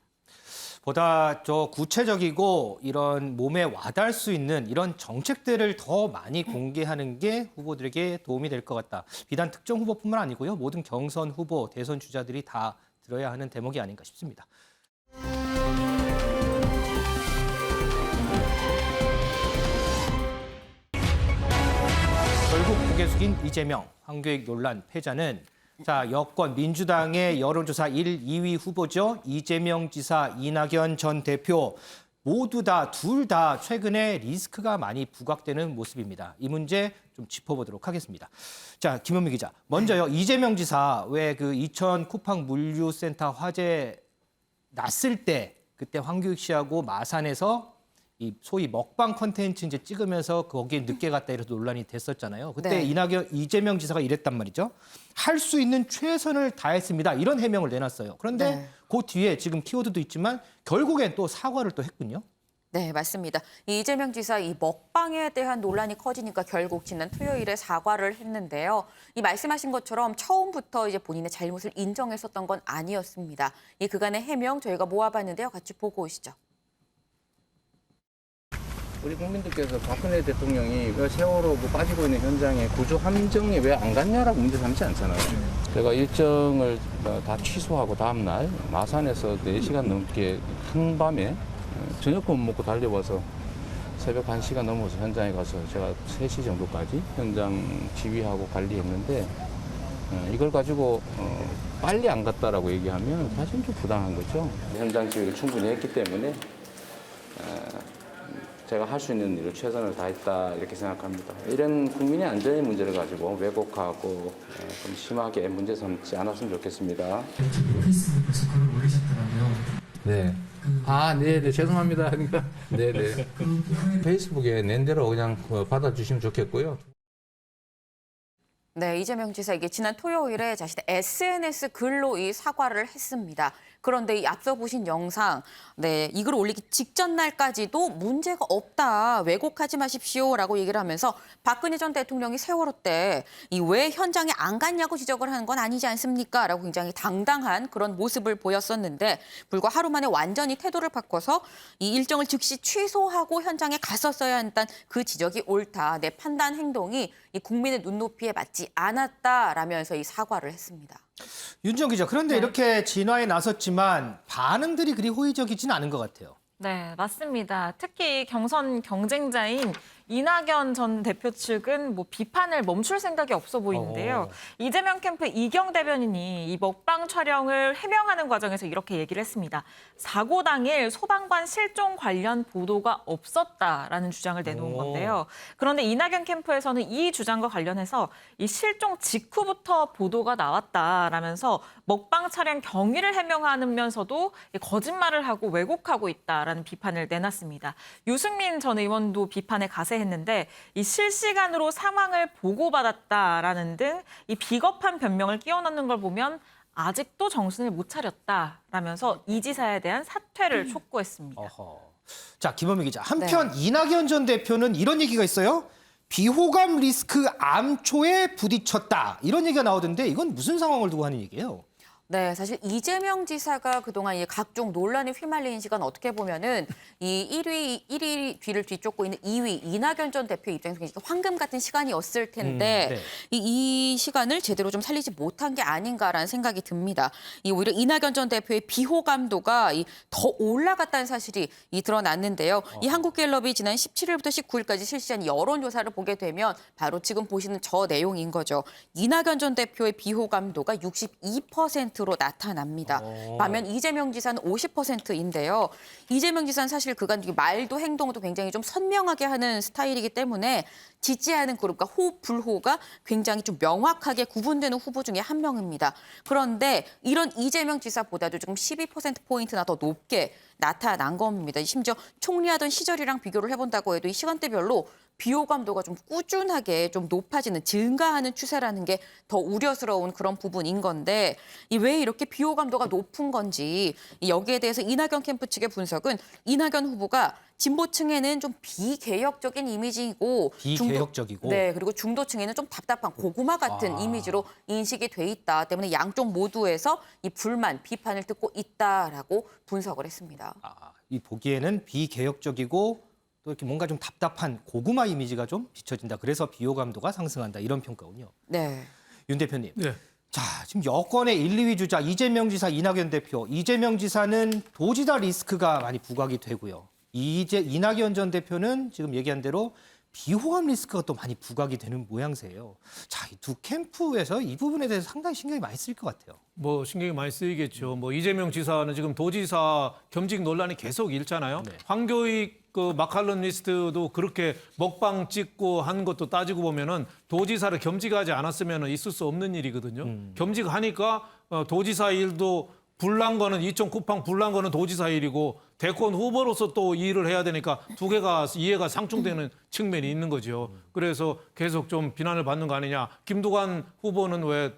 [SPEAKER 1] 보다 구체적이고 이런 몸에 와닿을 수 있는 이런 정책들을 더 많이 공개하는 게 후보들에게 도움이 될 것 같다. 비단 특정 후보뿐만 아니고요. 모든 경선 후보, 대선 주자들이 다 들어야 하는 대목이 아닌가 싶습니다. 결국 고개 숙인 이재명, 황교익 논란 패자는 여권 민주당의 여론조사 1, 2위 후보죠. 이재명 지사, 이낙연 전 대표 둘 다 최근에 리스크가 많이 부각되는 모습입니다. 이 문제 좀 짚어보도록 하겠습니다. 자, 김현미 기자. 먼저요. 이재명 지사 왜 그 이천 쿠팡 물류센터 화재 났을 때 그때 황교익 씨하고 마산에서 이 소위 먹방 콘텐츠 이제 찍으면서 거기에 늦게 갔다 이래서 논란이 됐었잖아요. 그때
[SPEAKER 2] 네.
[SPEAKER 1] 이재명 지사가 이랬단 말이죠. 할 수 있는 최선을 다했습니다. 이런 해명을 내놨어요. 그런데 그 뒤에 지금 키워드도 있지만 결국엔 또 사과를 또 했군요.
[SPEAKER 2] 네, 맞습니다. 이재명 지사 이 먹방에 대한 논란이 커지니까 결국 지난 토요일에 사과를 했는데요. 이 말씀하신 것처럼 처음부터 이제 본인의 잘못을 인정했었던 건 아니었습니다. 이 그간의 해명 저희가 모아봤는데요. 같이 보고 오시죠.
[SPEAKER 21] 우리 국민들께서 박근혜 대통령이 왜 세월호 빠지고 있는 현장에 구조 함정이 왜 안 갔냐라고 문제 삼지 않잖아요. 제가 일정을 다 취소하고 다음날 마산에서 4시간 넘게 한밤에 저녁밥 먹고 달려와서 새벽 1시간 넘어서 현장에 가서 제가 3시 정도까지 현장 지휘하고 관리했는데 이걸 가지고 빨리 안 갔다라고 얘기하면 사실 좀 부당한 거죠. 현장 지휘를 충분히 했기 때문에 제가 할 수 있는 일을 최선을 다했다 이렇게 생각합니다. 이런 국민의 안전의 문제를 가지고 왜곡하고 좀 심하게 문제 삼지 않았으면 좋겠습니다.
[SPEAKER 22] 페이스북에서 글을 올리셨더라고요.
[SPEAKER 21] 네. 네, 죄송합니다. 네. 페이스북에 낸 대로 그냥 받아주시면 좋겠고요.
[SPEAKER 2] 네, 이재명 지사 이게 지난 토요일에 자신의 SNS 글로 이 사과를 했습니다. 그런데 이 앞서 보신 영상, 이 글을 올리기 직전 날까지도 문제가 없다, 왜곡하지 마십시오라고 얘기를 하면서 박근혜 전 대통령이 세월호 때 이 왜 현장에 안 갔냐고 지적을 하는 건 아니지 않습니까? 라고 굉장히 당당한 그런 모습을 보였었는데 불과 하루 만에 완전히 태도를 바꿔서 이 일정을 즉시 취소하고 현장에 갔었어야 한다는 그 지적이 옳다. 내 판단 행동이 이 국민의 눈높이에 맞지 않았다라면서 이 사과를 했습니다.
[SPEAKER 1] 윤지영 기자, 그런데 이렇게 진화에 나섰지만 반응들이 그리 호의적이지는 않은 것 같아요.
[SPEAKER 6] 네, 맞습니다. 특히 경선 경쟁자인 이낙연 전 대표 측은 비판을 멈출 생각이 없어 보이는데요. 이재명 캠프 이경 대변인이 이 먹방 촬영을 해명하는 과정에서 이렇게 얘기를 했습니다. 사고 당일 소방관 실종 관련 보도가 없었다라는 주장을 내놓은 건데요. 그런데 이낙연 캠프에서는 이 주장과 관련해서 이 실종 직후부터 보도가 나왔다라면서 먹방 촬영 경위를 해명하면서도 거짓말을 하고 왜곡하고 있다라는 비판을 내놨습니다. 유승민 전 의원도 비판에 가세했는데 이 실시간으로 상황을 보고받았다라는 등 이 비겁한 변명을 끼워 넣는 걸 보면 아직도 정신을 못 차렸다라면서 이 지사에 대한 사퇴를 촉구했습니다.
[SPEAKER 1] 자, 김현미 기자. 한편 이낙연 전 대표는 이런 얘기가 있어요. 비호감 리스크 암초에 부딪혔다. 이런 얘기가 나오던데 이건 무슨 상황을 두고 하는 얘기예요?
[SPEAKER 2] 네, 사실 이재명 지사가 그동안 이 각종 논란에 휘말린 시간 어떻게 보면은 이 1위 뒤를 뒤쫓고 있는 2위 이낙연 전 대표 입장에서 황금 같은 시간이었을 텐데 이 시간을 제대로 좀 살리지 못한 게 아닌가라는 생각이 듭니다. 오히려 이낙연 전 대표의 비호감도가 더 올라갔다는 사실이 드러났는데요. 이 한국갤럽이 지난 17일부터 19일까지 실시한 여론조사를 보게 되면 바로 지금 보시는 저 내용인 거죠. 이낙연 전 대표의 비호감도가 62%로 50%로 나타납니다. 반면 이재명 지사는 50%인데요. 이재명 지사는 사실 그간 말도 행동도 굉장히 좀 선명하게 하는 스타일이기 때문에 지지하는 그룹과 호, 불호가 굉장히 좀 명확하게 구분되는 후보 중에 한 명입니다. 그런데 이런 이재명 지사보다도 지금 12%포인트나 더 높게 나타난 겁니다. 심지어 총리하던 시절이랑 비교를 해본다고 해도 이 시간대별로 비호감도가 좀 꾸준하게 좀 높아지는, 증가하는 추세라는 게 더 우려스러운 그런 부분인 건데 왜 이렇게 비호감도가 높은 건지 여기에 대해서 이낙연 캠프 측의 분석은 이낙연 후보가 진보층에는 좀 비개혁적인 이미지이고
[SPEAKER 1] 비개혁적이고
[SPEAKER 2] 네, 그리고 중도층에는 좀 답답한 고구마 같은 이미지로 인식이 돼 있다 때문에 양쪽 모두에서 이 불만, 비판을 듣고 있다라고 분석을 했습니다.
[SPEAKER 1] 이 보기에는 비개혁적이고 또 이렇게 뭔가 좀 답답한 고구마 이미지가 좀 비춰진다. 그래서 비호감도가 상승한다. 이런 평가군요.
[SPEAKER 2] 네.
[SPEAKER 1] 윤 대표님.
[SPEAKER 5] 네.
[SPEAKER 1] 자, 지금 여권의 1, 2위 주자 이재명 지사, 이낙연 대표. 이재명 지사는 도지사 리스크가 많이 부각이 되고요. 이낙연 전 대표는 지금 얘기한 대로 비호감 리스크가 또 많이 부각이 되는 모양새예요. 자, 이 두 캠프에서 이 부분에 대해서 상당히 신경이 많이 쓰일 것 같아요.
[SPEAKER 5] 뭐 신경이 많이 쓰이겠죠. 뭐 이재명 지사는 지금 도지사 겸직 논란이 계속 일잖아요. 황교익 그 마칼런 리스트도 그렇게 먹방 찍고 한 것도 따지고 보면은 도지사를 겸직하지 않았으면 있을 수 없는 일이거든요. 겸직하니까 도지사 일도 불난 거는 이쪽 쿠팡 불난 거는 도지사 일이고 대권 후보로서 또 일을 해야 되니까 두 개가 이해가 상충되는 측면이 있는 거죠. 그래서 계속 좀 비난을 받는 거 아니냐. 김두관 후보는 왜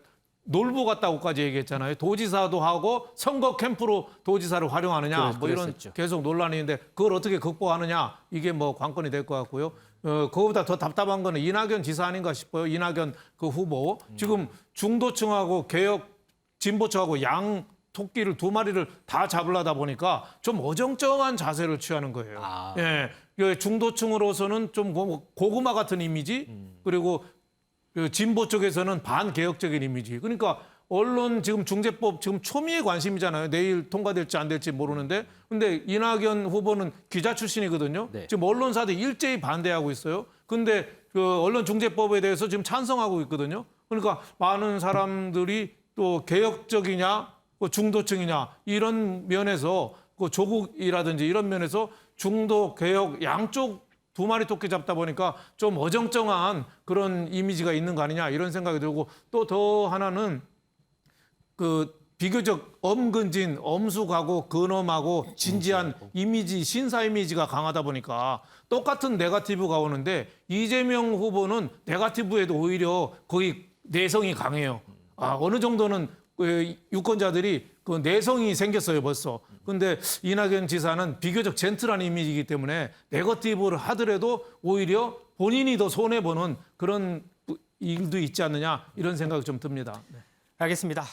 [SPEAKER 5] 놀부 같다고까지 얘기했잖아요. 도지사도 하고 선거 캠프로 도지사를 활용하느냐. 뭐 이런 계속 논란이 있는데 그걸 어떻게 극복하느냐. 이게 뭐 관건이 될 것 같고요. 그거보다 더 답답한 거는 이낙연 지사 아닌가 싶어요. 이낙연 그 후보. 지금 중도층하고 개혁 진보층하고 양 토끼를 두 마리를 다 잡으려다 보니까 좀 어정쩡한 자세를 취하는 거예요. 예, 중도층으로서는 좀 고구마 같은 이미지, 그리고 진보 쪽에서는 반개혁적인 이미지. 그러니까 언론 지금 중재법 지금 초미의 관심이잖아요. 내일 통과될지 안 될지 모르는데. 근데 이낙연 후보는 기자 출신이거든요. 지금 언론사들 일제히 반대하고 있어요. 근데 그 언론중재법에 대해서 지금 찬성하고 있거든요. 그러니까 많은 사람들이 또 개혁적이냐 중도층이냐 이런 면에서 그 조국이라든지 이런 면에서 중도 개혁 양쪽 두 마리 토끼 잡다 보니까 좀 어정쩡한 그런 이미지가 있는 거 아니냐 이런 생각이 들고 또 더 하나는 그 비교적 엄근진, 엄숙하고 근엄하고 진지한 이미지, 신사 이미지가 강하다 보니까 똑같은 네거티브가 오는데 이재명 후보는 네거티브에도 오히려 거의 내성이 강해요. 어느 정도는 유권자들이 그 내성이 생겼어요, 벌써. 근데 이낙연 지사는 비교적 젠틀한 이미지이기 때문에 네거티브를 하더라도 오히려 본인이 더 손해보는 그런 일도 있지 않느냐 이런 생각이 좀 듭니다.
[SPEAKER 1] 알겠습니다.